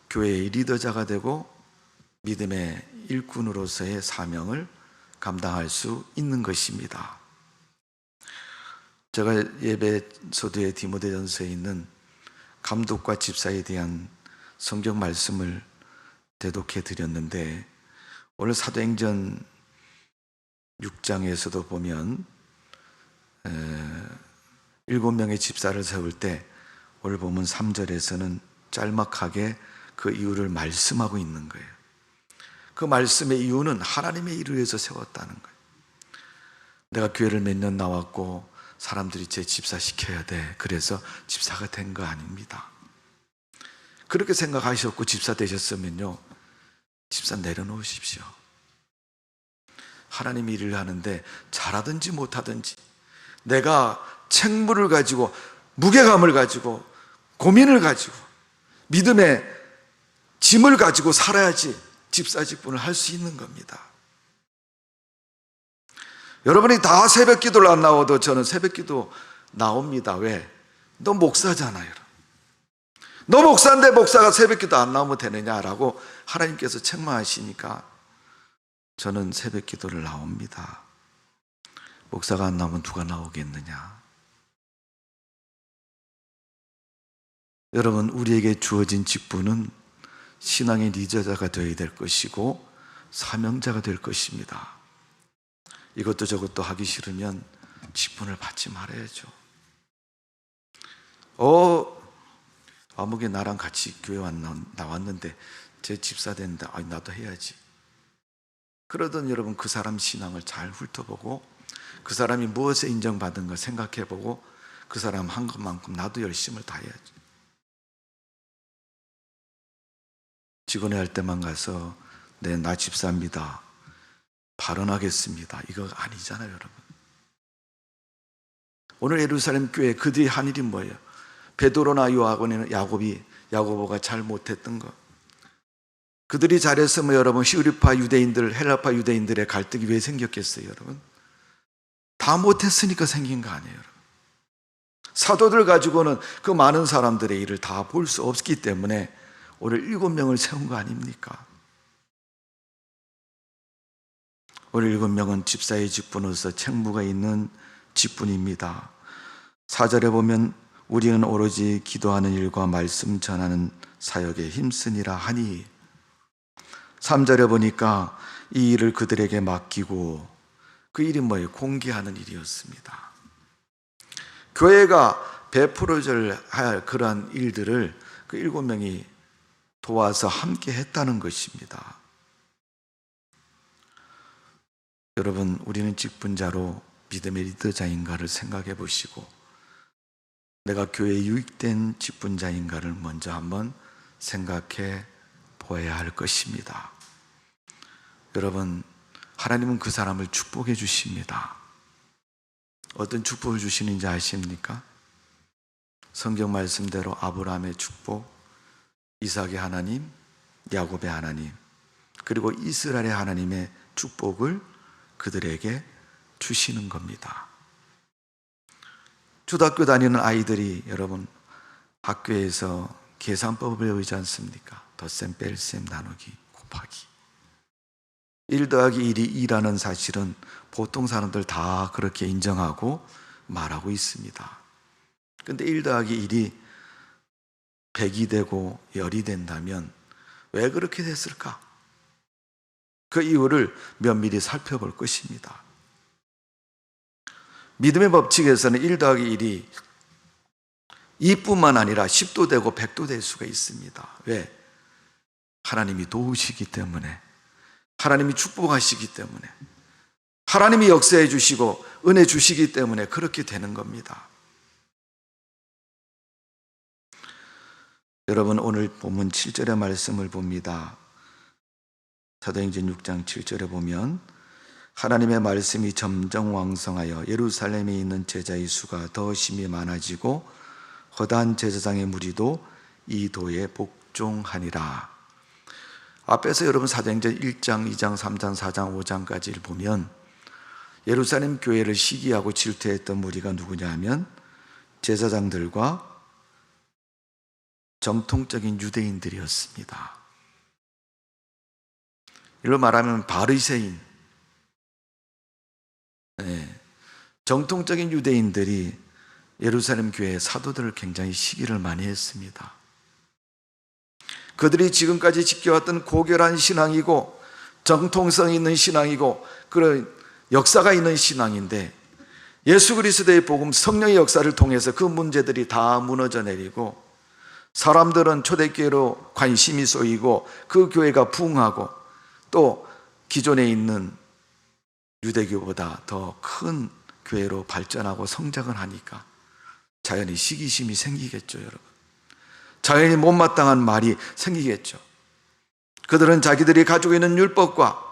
교회의 리더자가 되고 믿음의 일꾼으로서의 사명을 감당할 수 있는 것입니다. 제가 예배 서두에 디모데전서에 있는 감독과 집사에 대한 성경 말씀을 대독해 드렸는데, 오늘 사도행전 6장에서도 보면 7명의 집사를 세울 때 오늘 보면 3절에서는 짤막하게 그 이유를 말씀하고 있는 거예요. 그 말씀의 이유는 하나님의 일을 위해서 세웠다는 거예요. 내가 교회를 몇 년 나왔고 사람들이 제 집사 시켜야 돼, 그래서 집사가 된 거 아닙니다. 그렇게 생각하셨고 집사 되셨으면요, 집사 내려놓으십시오. 하나님의 일을 하는데 잘하든지 못하든지 내가 책무를 가지고, 무게감을 가지고, 고민을 가지고, 믿음의 짐을 가지고 살아야지 집사 직분을 할 수 있는 겁니다. 여러분이 다 새벽 기도를 안 나와도 저는 새벽 기도 나옵니다. 왜? 너 목사잖아요. 너 목사인데 목사가 새벽 기도 안 나오면 되느냐라고 하나님께서 책망하시니까 저는 새벽 기도를 나옵니다. 목사가 안 나오면 누가 나오겠느냐. 여러분, 우리에게 주어진 직분은 신앙의 리더자가 되어야 될 것이고 사명자가 될 것입니다. 이것도 저것도 하기 싫으면 직분을 받지 말아야죠. 아무개 나랑 같이 교회 나왔는데 제 집사 된다, 나도 해야지. 그러던 여러분, 그 사람 신앙을 잘 훑어보고 그 사람이 무엇에 인정받은 걸 생각해보고 그 사람 한 것만큼 나도 열심을 다해야지. 직원회 할 때만 가서 네, 나 집사입니다, 발언하겠습니다, 이거 아니잖아요. 여러분, 오늘 예루살렘 교회 그들이 한 일이 뭐예요? 베드로나 야고보가 잘 못했던 것, 그들이 잘했으면 여러분 히브리파 유대인들, 헬라파 유대인들의 갈등이 왜 생겼겠어요? 여러분, 다 못했으니까 생긴 거 아니에요. 여러분, 사도들 가지고는 그 많은 사람들의 일을 다 볼 수 없기 때문에 오늘 7명을 세운 거 아닙니까? 오늘 7명은 집사의 직분으로서 책무가 있는 직분입니다. 4절에 보면 우리는 오로지 기도하는 일과 말씀 전하는 사역에 힘쓰니라 하니, 3절에 보니까 이 일을 그들에게 맡기고, 그 일이 뭐예요? 공개하는 일이었습니다. 교회가 베풀어져야 할 그러한 일들을 그 7명이 도와서 함께 했다는 것입니다. 여러분, 우리는 직분자로 믿음의 리더자인가를 생각해 보시고 내가 교회에 유익된 직분자인가를 먼저 한번 생각해 보아야 할 것입니다. 여러분, 하나님은 그 사람을 축복해 주십니다. 어떤 축복을 주시는지 아십니까? 성경 말씀대로 아브라함의 축복, 이삭의 하나님, 야곱의 하나님, 그리고 이스라엘의 하나님의 축복을 그들에게 주시는 겁니다. 초등학교 다니는 아이들이 여러분 학교에서 계산법을 배우지 않습니까? 덧셈, 뺄셈, 나누기, 곱하기. 1 더하기 1이 2라는 사실은 보통 사람들 다 그렇게 인정하고 말하고 있습니다. 근데 1 더하기 1이 100이 되고 10이 된다면 왜 그렇게 됐을까? 그 이유를 면밀히 살펴볼 것입니다. 믿음의 법칙에서는 1 더하기 1이 2뿐만 아니라 10도 되고 100도 될 수가 있습니다. 왜? 하나님이 도우시기 때문에, 하나님이 축복하시기 때문에, 하나님이 역사해 주시고 은혜 주시기 때문에 그렇게 되는 겁니다. 여러분, 오늘 본문 7절의 말씀을 봅니다. 사도행전 6장 7절에 보면 하나님의 말씀이 점점 왕성하여 예루살렘에 있는 제자의 수가 더 심히 많아지고 허다한 제사장의 무리도 이 도에 복종하니라. 앞에서 여러분 사도행전 1장, 2장, 3장, 4장, 5장까지를 보면 예루살렘 교회를 시기하고 질투했던 무리가 누구냐 하면 제사장들과 정통적인 유대인들이었습니다. 이로 말하면 바리새인, 정통적인 유대인들이 예루살렘 교회의 사도들을 굉장히 시기를 많이 했습니다. 그들이 지금까지 지켜왔던 고결한 신앙이고 정통성 있는 신앙이고 그런 역사가 있는 신앙인데 예수 그리스도의 복음, 성령의 역사를 통해서 그 문제들이 다 무너져 내리고 사람들은 초대교회로 관심이 쏘이고 그 교회가 부흥하고 또 기존에 있는 유대교보다 더 큰 교회로 발전하고 성장을 하니까 자연히 시기심이 생기겠죠, 여러분. 자연히 못마땅한 말이 생기겠죠. 그들은 자기들이 가지고 있는 율법과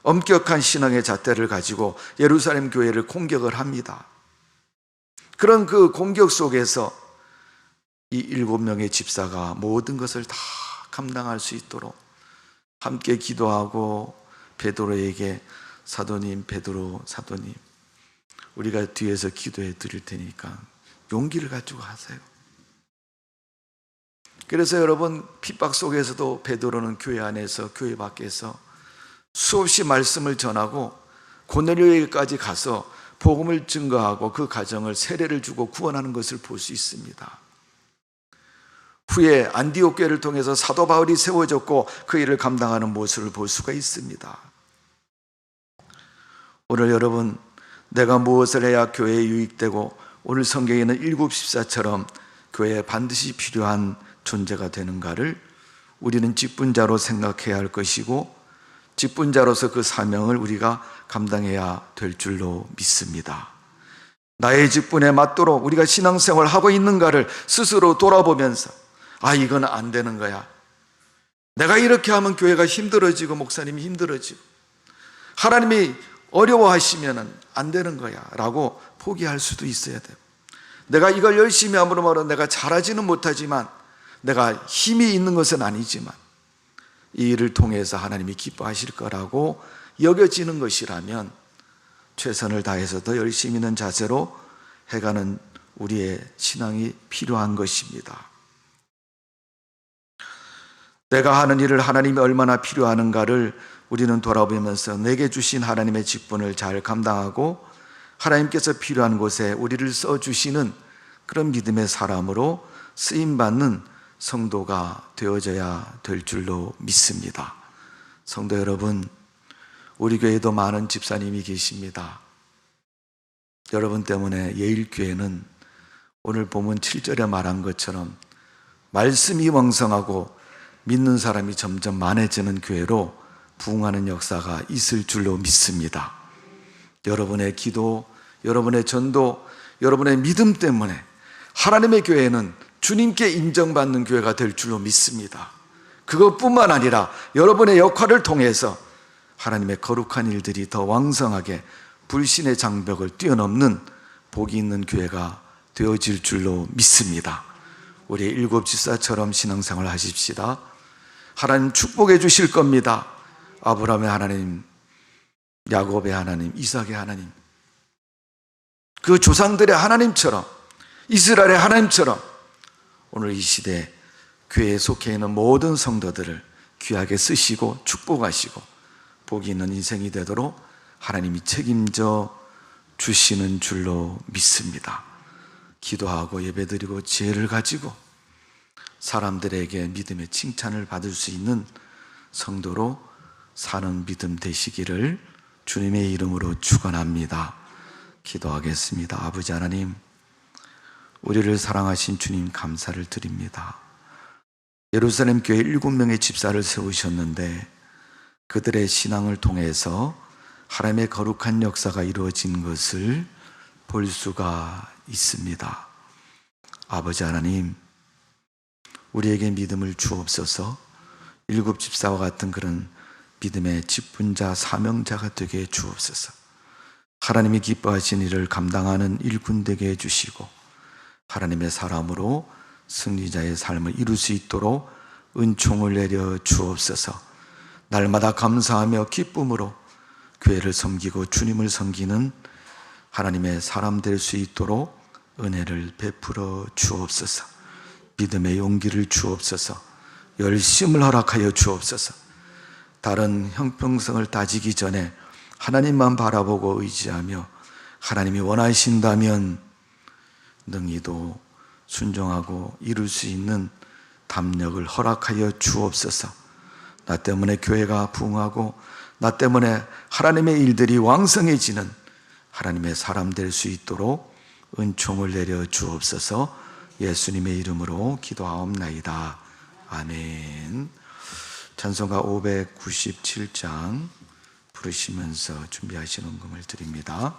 엄격한 신앙의 잣대를 가지고 예루살렘 교회를 공격을 합니다. 그런 그 공격 속에서 이 7명의 집사가 모든 것을 다 감당할 수 있도록 함께 기도하고 베드로에게 사도님, 베드로 사도님, 우리가 뒤에서 기도해 드릴 테니까 용기를 가지고 하세요. 그래서 여러분, 핍박 속에서도 베드로는 교회 안에서 교회 밖에서 수없이 말씀을 전하고 고넬료에게까지 가서 복음을 증거하고 그 가정을 세례를 주고 구원하는 것을 볼 수 있습니다. 후에 안디옥 교회를 통해서 사도 바울이 세워졌고 그 일을 감당하는 모습을 볼 수가 있습니다. 오늘 여러분, 내가 무엇을 해야 교회에 유익되고 오늘 성경에 있는 7집사처럼 교회에 반드시 필요한 존재가 되는가를 우리는 직분자로 생각해야 할 것이고 직분자로서 그 사명을 우리가 감당해야 될 줄로 믿습니다. 나의 직분에 맞도록 우리가 신앙생활을 하고 있는가를 스스로 돌아보면서 이건 안 되는 거야. 내가 이렇게 하면 교회가 힘들어지고 목사님이 힘들어지고 하나님이 어려워하시면 안 되는 거야 라고 포기할 수도 있어야 돼요. 내가 이걸 열심히 함으로 내가 잘하지는 못하지만 내가 힘이 있는 것은 아니지만 이 일을 통해서 하나님이 기뻐하실 거라고 여겨지는 것이라면 최선을 다해서 더 열심히 있는 자세로 해가는 우리의 신앙이 필요한 것입니다. 내가 하는 일을 하나님이 얼마나 필요하는가를 우리는 돌아보면서 내게 주신 하나님의 직분을 잘 감당하고 하나님께서 필요한 곳에 우리를 써주시는 그런 믿음의 사람으로 쓰임받는 성도가 되어져야 될 줄로 믿습니다. 성도 여러분, 우리 교회에도 많은 집사님이 계십니다. 여러분 때문에 예일교회는 오늘 본문 7절에 말한 것처럼 말씀이 왕성하고 믿는 사람이 점점 많아지는 교회로 부흥하는 역사가 있을 줄로 믿습니다. 여러분의 기도, 여러분의 전도, 여러분의 믿음 때문에 하나님의 교회는 주님께 인정받는 교회가 될 줄로 믿습니다. 그것뿐만 아니라 여러분의 역할을 통해서 하나님의 거룩한 일들이 더 왕성하게 불신의 장벽을 뛰어넘는 복이 있는 교회가 되어질 줄로 믿습니다. 우리 7집사처럼 신앙생활 하십시다. 하나님 축복해 주실 겁니다. 아브라함의 하나님, 야곱의 하나님, 이삭의 하나님, 그 조상들의 하나님처럼, 이스라엘의 하나님처럼 오늘 이 시대에 교회에 속해 있는 모든 성도들을 귀하게 쓰시고 축복하시고 복이 있는 인생이 되도록 하나님이 책임져 주시는 줄로 믿습니다. 기도하고 예배드리고 지혜를 가지고 사람들에게 믿음의 칭찬을 받을 수 있는 성도로 사는 믿음 되시기를 주님의 이름으로 축원합니다. 기도하겠습니다. 아버지 하나님, 우리를 사랑하신 주님 감사를 드립니다. 예루살렘 교회 7명의 집사를 세우셨는데 그들의 신앙을 통해서 하나님의 거룩한 역사가 이루어진 것을 볼 수가 있습니다. 아버지 하나님, 우리에게 믿음을 주옵소서. 7집사와 같은 그런 믿음의 직분자, 사명자가 되게 해 주옵소서. 하나님이 기뻐하신 일을 감당하는 일꾼 되게 해주시고 하나님의 사람으로 승리자의 삶을 이룰 수 있도록 은총을 내려 주옵소서. 날마다 감사하며 기쁨으로 교회를 섬기고 주님을 섬기는 하나님의 사람 될 수 있도록 은혜를 베풀어 주옵소서. 믿음의 용기를 주옵소서. 열심을 허락하여 주옵소서. 다른 형평성을 따지기 전에 하나님만 바라보고 의지하며 하나님이 원하신다면 능히도 순종하고 이룰 수 있는 담력을 허락하여 주옵소서. 나 때문에 교회가 부흥하고 나 때문에 하나님의 일들이 왕성해지는 하나님의 사람 될 수 있도록 은총을 내려 주옵소서. 예수님의 이름으로 기도하옵나이다. 아멘. 찬송가 597장 부르시면서 준비하시는 음성을 드립니다.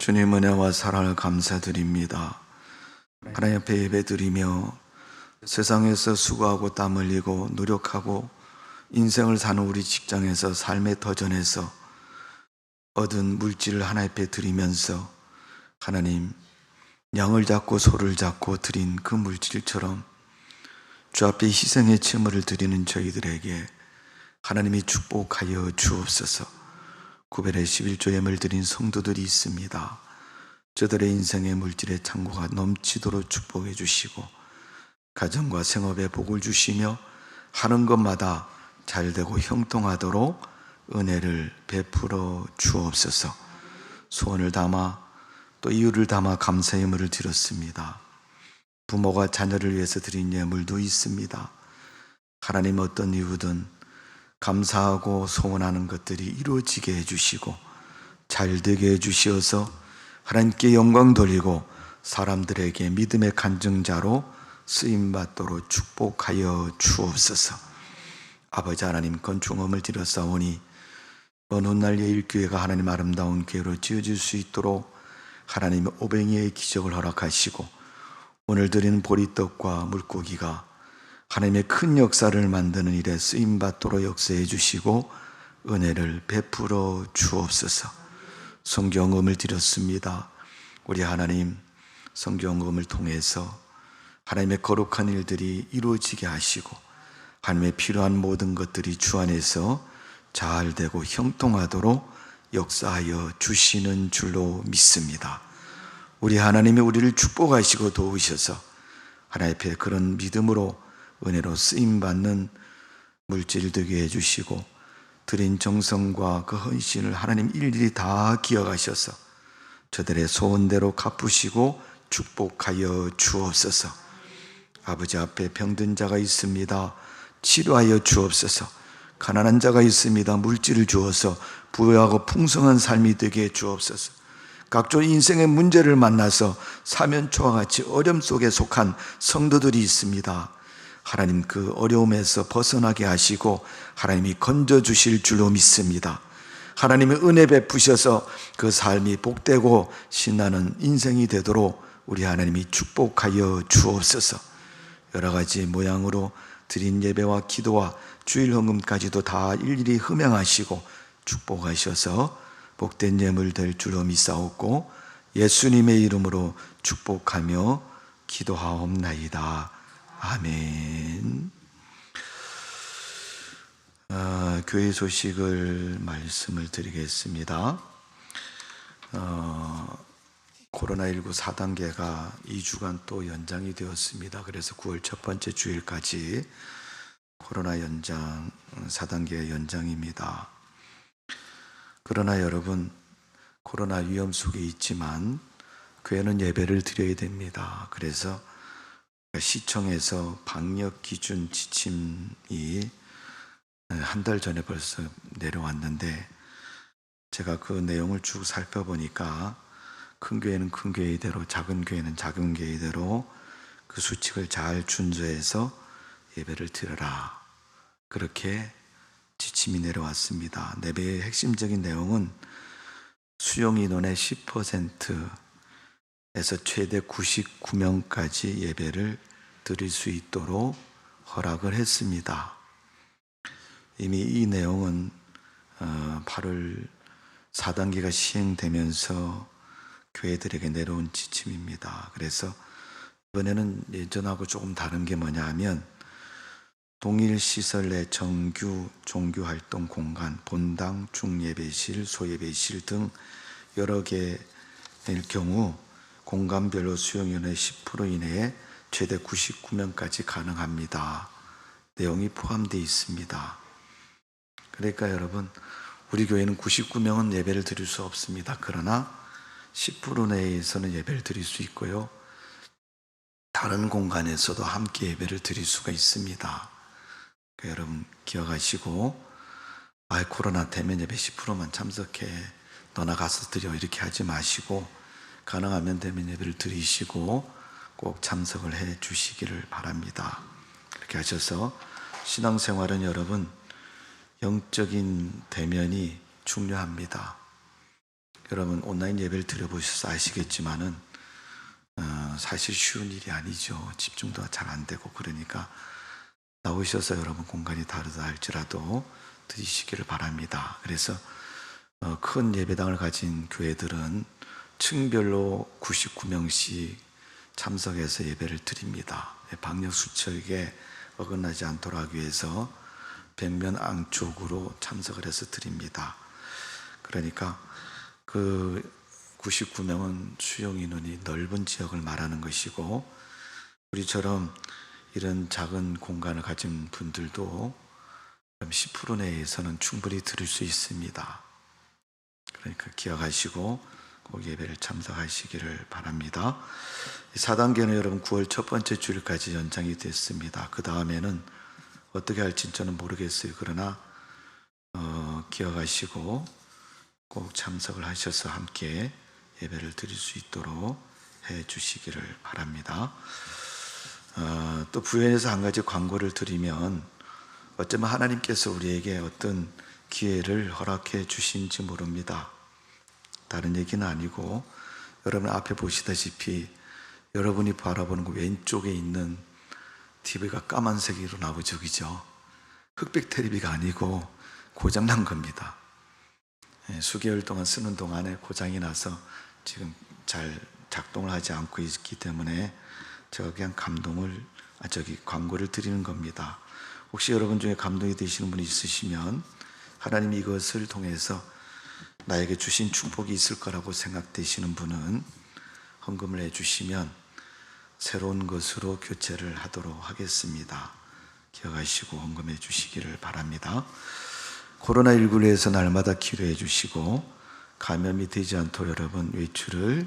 주님 은혜와 사랑을 감사드립니다. 하나님 앞에 예배드리며 세상에서 수고하고 땀 흘리고 노력하고 인생을 사는 우리 직장에서 삶의 터전에서 얻은 물질을 하나님 앞에 드리면서 하나님 양을 잡고 소를 잡고 드린 그 물질처럼 주 앞에 희생의 제물을 드리는 저희들에게 하나님이 축복하여 주옵소서. 구별의 11조 예물 드린 성도들이 있습니다. 저들의 인생의 물질의 창고가 넘치도록 축복해 주시고 가정과 생업에 복을 주시며 하는 것마다 잘되고 형통하도록 은혜를 베풀어 주옵소서. 소원을 담아 또 이유를 담아 감사의 예물을 드렸습니다. 부모가 자녀를 위해서 드린 예물도 있습니다. 하나님 어떤 이유든 감사하고 소원하는 것들이 이루어지게 해주시고 잘되게 해주시어서 하나님께 영광 돌리고 사람들에게 믿음의 간증자로 쓰임받도록 축복하여 주옵소서. 아버지 하나님, 건축음을 드렸사오니 먼 훗날 예일교회가 하나님 아름다운 교회로 지어질 수 있도록 하나님의 오병이의 기적을 허락하시고 오늘 드리는 보리떡과 물고기가 하나님의 큰 역사를 만드는 일에 쓰임받도록 역사해 주시고 은혜를 베풀어 주옵소서. 성경음을 드렸습니다. 우리 하나님, 성경음을 통해서 하나님의 거룩한 일들이 이루어지게 하시고 하나님의 필요한 모든 것들이 주 안에서 잘 되고 형통하도록 역사하여 주시는 줄로 믿습니다. 우리 하나님이 우리를 축복하시고 도우셔서 하나님 앞에 그런 믿음으로 은혜로 쓰임받는 물질 되게 해주시고 드린 정성과 그 헌신을 하나님 일일이 다 기억하셔서 저들의 소원대로 갚으시고 축복하여 주옵소서. 아버지 앞에 병든 자가 있습니다. 치료하여 주옵소서. 가난한 자가 있습니다. 물질을 주어서 부유하고 풍성한 삶이 되게 해 주옵소서. 각종 인생의 문제를 만나서 사면초와 같이 어려움 속에 속한 성도들이 있습니다. 하나님 그 어려움에서 벗어나게 하시고 하나님이 건져주실 줄로 믿습니다. 하나님의 은혜 베푸셔서 그 삶이 복되고 신나는 인생이 되도록 우리 하나님이 축복하여 주옵소서. 여러 가지 모양으로 드린 예배와 기도와 주일 헌금까지도 다 일일이 흠양하시고 축복하셔서 복된 예물 될 줄로 믿사옵고 예수님의 이름으로 축복하며 기도하옵나이다. 아멘. 교회 소식을 말씀을 드리겠습니다. 코로나19 4단계가 2주간 또 연장이 되었습니다. 그래서 9월 첫 번째 주일까지 코로나 연장 4단계 연장입니다. 그러나 여러분, 코로나 위험 속에 있지만 교회는 예배를 드려야 됩니다. 그래서 시청에서 방역 기준 지침이 한 달 전에 벌써 내려왔는데 제가 그 내용을 쭉 살펴보니까 큰 교회는 큰 교회대로, 작은 교회는 작은 교회대로 그 수칙을 잘 준수해서 예배를 드려라, 그렇게 지침이 내려왔습니다. 예배의 핵심적인 내용은 수용 인원의 10%에서 최대 99명까지 예배를 드릴 수 있도록 허락을 했습니다. 이미 이 내용은 8월 4단계가 시행되면서 교회들에게 내려온 지침입니다. 그래서 이번에는 예전하고 조금 다른 게 뭐냐 하면 동일 시설 내 정규 종교활동 공간, 본당, 중예배실, 소예배실 등 여러 개일 경우 공간별로 수용인원의 10% 이내에 최대 99명까지 가능합니다. 내용이 포함되어 있습니다. 그러니까 여러분, 우리 교회는 99명은 예배를 드릴 수 없습니다. 그러나 10% 내에서는 예배를 드릴 수 있고요, 다른 공간에서도 함께 예배를 드릴 수가 있습니다. 그러니까 여러분 기억하시고, 코로나 되면 예배 10%만 참석해, 너나 가서 드려, 이렇게 하지 마시고 가능하면 되면 예배를 드리시고 꼭 참석을 해 주시기를 바랍니다. 그렇게 하셔서 신앙생활은 여러분 영적인 대면이 중요합니다. 여러분 온라인 예배를 드려보셔서 아시겠지만은 사실 쉬운 일이 아니죠. 집중도 잘 안 되고. 그러니까 나오셔서 여러분 공간이 다르다 할지라도 드리시기를 바랍니다. 그래서 큰 예배당을 가진 교회들은 층별로 99명씩 참석해서 예배를 드립니다. 방역 수칙에 어긋나지 않도록 하기 위해서 벽면 안쪽으로 참석을 해서 드립니다. 그러니까 그 99명은 수용 인원이 넓은 지역을 말하는 것이고, 우리처럼 이런 작은 공간을 가진 분들도 10% 내에서는 충분히 들을 수 있습니다. 그러니까 기억하시고 꼭 예배를 참석하시기를 바랍니다. 4단계는 여러분 9월 첫 번째 주일까지 연장이 됐습니다. 그 다음에는 어떻게 할지 저는 모르겠어요. 그러나 기억하시고 꼭 참석을 하셔서 함께 예배를 드릴 수 있도록 해 주시기를 바랍니다. 또 부연해서 한 가지 광고를 드리면, 어쩌면 하나님께서 우리에게 어떤 기회를 허락해 주신지 모릅니다. 다른 얘기는 아니고, 여러분 앞에 보시다시피 여러분이 바라보는 그 왼쪽에 있는 TV가 까만색으로 나오죠, 그죠? 흑백 텔레비가 아니고 고장난 겁니다. 수개월 동안 쓰는 동안에 고장이 나서 지금 잘 작동을 하지 않고 있기 때문에 제가 그냥 광고를 드리는 겁니다. 혹시 여러분 중에 감동이 되시는 분이 있으시면, 하나님이 이것을 통해서 나에게 주신 축복이 있을 거라고 생각되시는 분은 헌금을 해주시면 새로운 것으로 교체를 하도록 하겠습니다. 기억하시고 헌금해 주시기를 바랍니다. 코로나19로 해서 날마다 기도해 주시고, 감염이 되지 않도록 여러분 외출을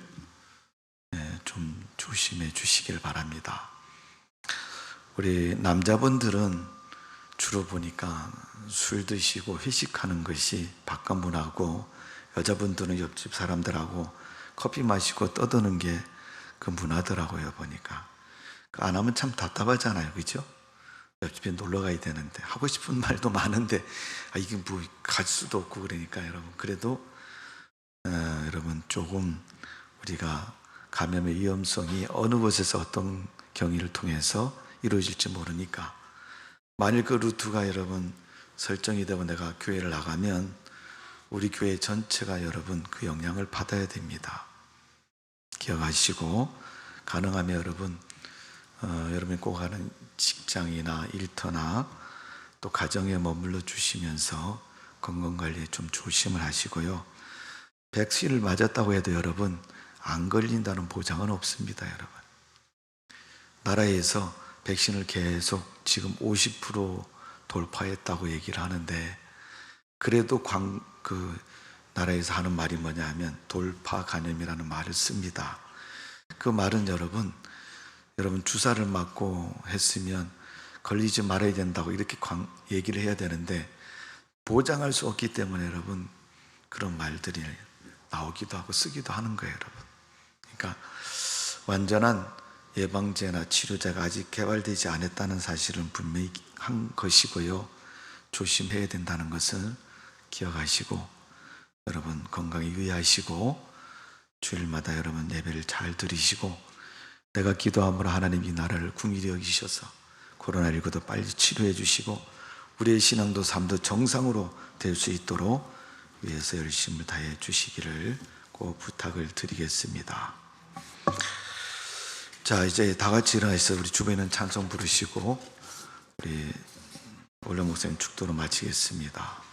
좀 조심해 주시길 바랍니다. 우리 남자분들은 주로 보니까 술 드시고 회식하는 것이 바깥 문화고, 여자분들은 옆집 사람들하고 커피 마시고 떠드는 게 그 문화더라고요. 보니까 안 하면 참 답답하잖아요, 그죠? 옆집에 놀러 가야 되는데 하고 싶은 말도 많은데 이게 뭐 갈 수도 없고 그러니까 여러분 그래도 여러분 조금 우리가 감염의 위험성이 어느 곳에서 어떤 경위를 통해서 이루어질지 모르니까 만일 그 루트가 여러분 설정이 되고 내가 교회를 나가면 우리 교회 전체가 여러분 그 영향을 받아야 됩니다. 기억하시고 가능하면 여러분 여러분이 꼭 가는 직장이나 일터나 또 가정에 머물러 주시면서 건강관리에 좀 조심을 하시고요. 백신을 맞았다고 해도 여러분 안 걸린다는 보장은 없습니다. 여러분 나라에서 백신을 계속 지금 50% 돌파했다고 얘기를 하는데 그래도 그 나라에서 하는 말이 뭐냐 하면 돌파 감염이라는 말을 씁니다. 그 말은 여러분 주사를 맞고 했으면 걸리지 말아야 된다고 이렇게 얘기를 해야 되는데 보장할 수 없기 때문에 여러분 그런 말들이 나오기도 하고 쓰기도 하는 거예요. 여러분 그러니까 완전한 예방제나 치료제가 아직 개발되지 않았다는 사실은 분명히 한 것이고요. 조심해야 된다는 것을 기억하시고 여러분 건강에 유의하시고 주일마다 여러분 예배를 잘 드리시고 내가 기도함으로 하나님 이 나라를 긍휼히 여기셔서 코로나19도 빨리 치료해 주시고 우리의 신앙도 삶도 정상으로 될 수 있도록 위해서 열심을 다해 주시기를 꼭 부탁을 드리겠습니다. 자 이제 다 같이 일어나서 우리 주변에는 찬송 부르시고 우리 원래 목사님 축도로 마치겠습니다.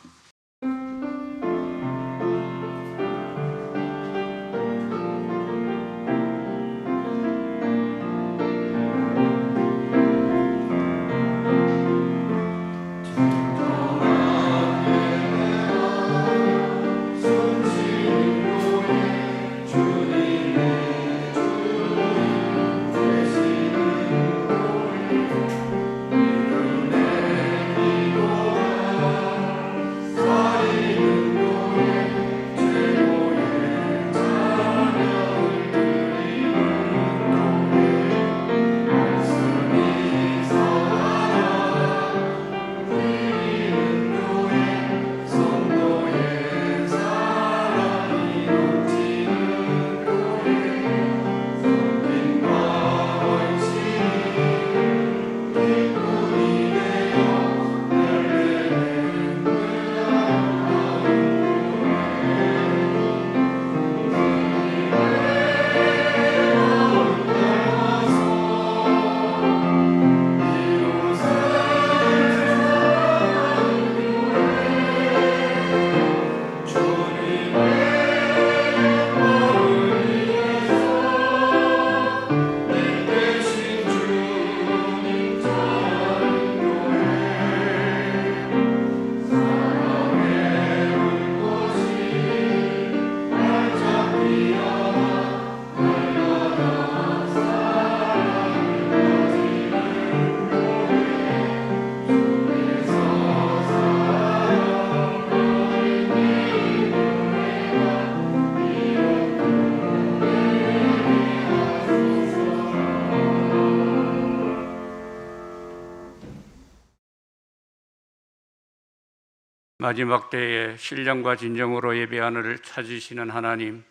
마지막 때에 신령과 진정으로 예배하는을 찾으시는 하나님,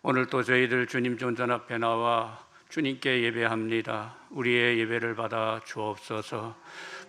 오늘 또 저희들 주님 존전 앞에 나와 주님께 예배합니다. 우리의 예배를 받아 주옵소서.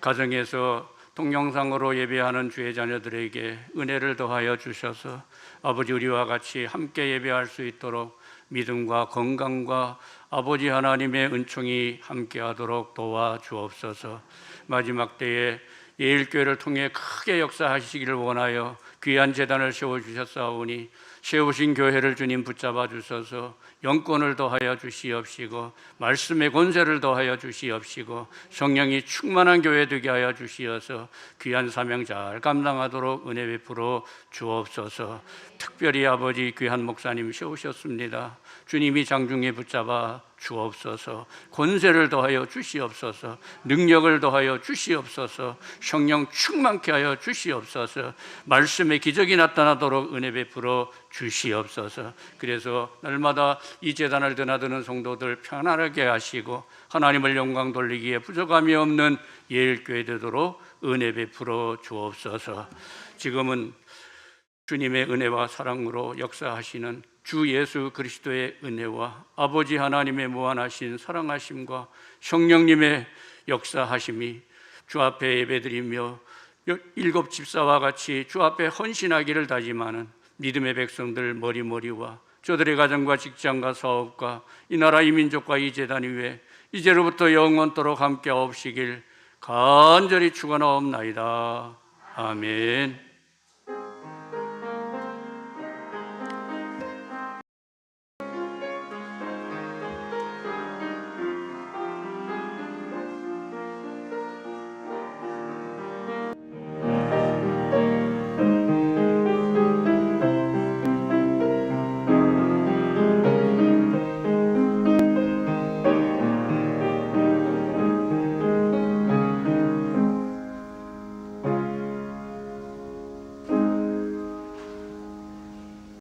가정에서 동영상으로 예배하는 주의 자녀들에게 은혜를 더하여 주셔서 아버지 우리와 같이 함께 예배할 수 있도록 믿음과 건강과 아버지 하나님의 은총이 함께하도록 도와주옵소서. 마지막 때에 예일교회를 통해 크게 역사하시기를 원하여 귀한 제단을 세워주셨사오니 세우신 교회를 주님 붙잡아 주셔서 영권을 더하여 주시옵시고 말씀의 권세를 더하여 주시옵시고 성령이 충만한 교회 되게 하여 주시어서 귀한 사명 잘 감당하도록 은혜 베풀어 주옵소서. 특별히 아버지 귀한 목사님 세우셨습니다. 주님이 장중에 붙잡아 주옵소서. 권세를 더하여 주시옵소서. 능력을 더하여 주시옵소서. 성령 충만케 하여 주시옵소서. 말씀의 기적이 나타나도록 은혜 베풀어 주시옵소서. 그래서 날마다 이 제단을 드나드는 성도들 편안하게 하시고 하나님을 영광 돌리기에 부족함이 없는 예일교회 되도록 은혜 베풀어 주옵소서. 지금은 주님의 은혜와 사랑으로 역사하시는 주 예수 그리스도의 은혜와 아버지 하나님의 무한하신 사랑하심과 성령님의 역사하심이 주 앞에 예배드리며 일곱 집사와 같이 주 앞에 헌신하기를 다짐하는 믿음의 백성들 머리머리와 저들의 가정과 직장과 사업과 이 나라 이 민족과 이 제단 위에 이제로부터 영원토록 함께 하옵시길 간절히 축원하옵나이다. 아멘.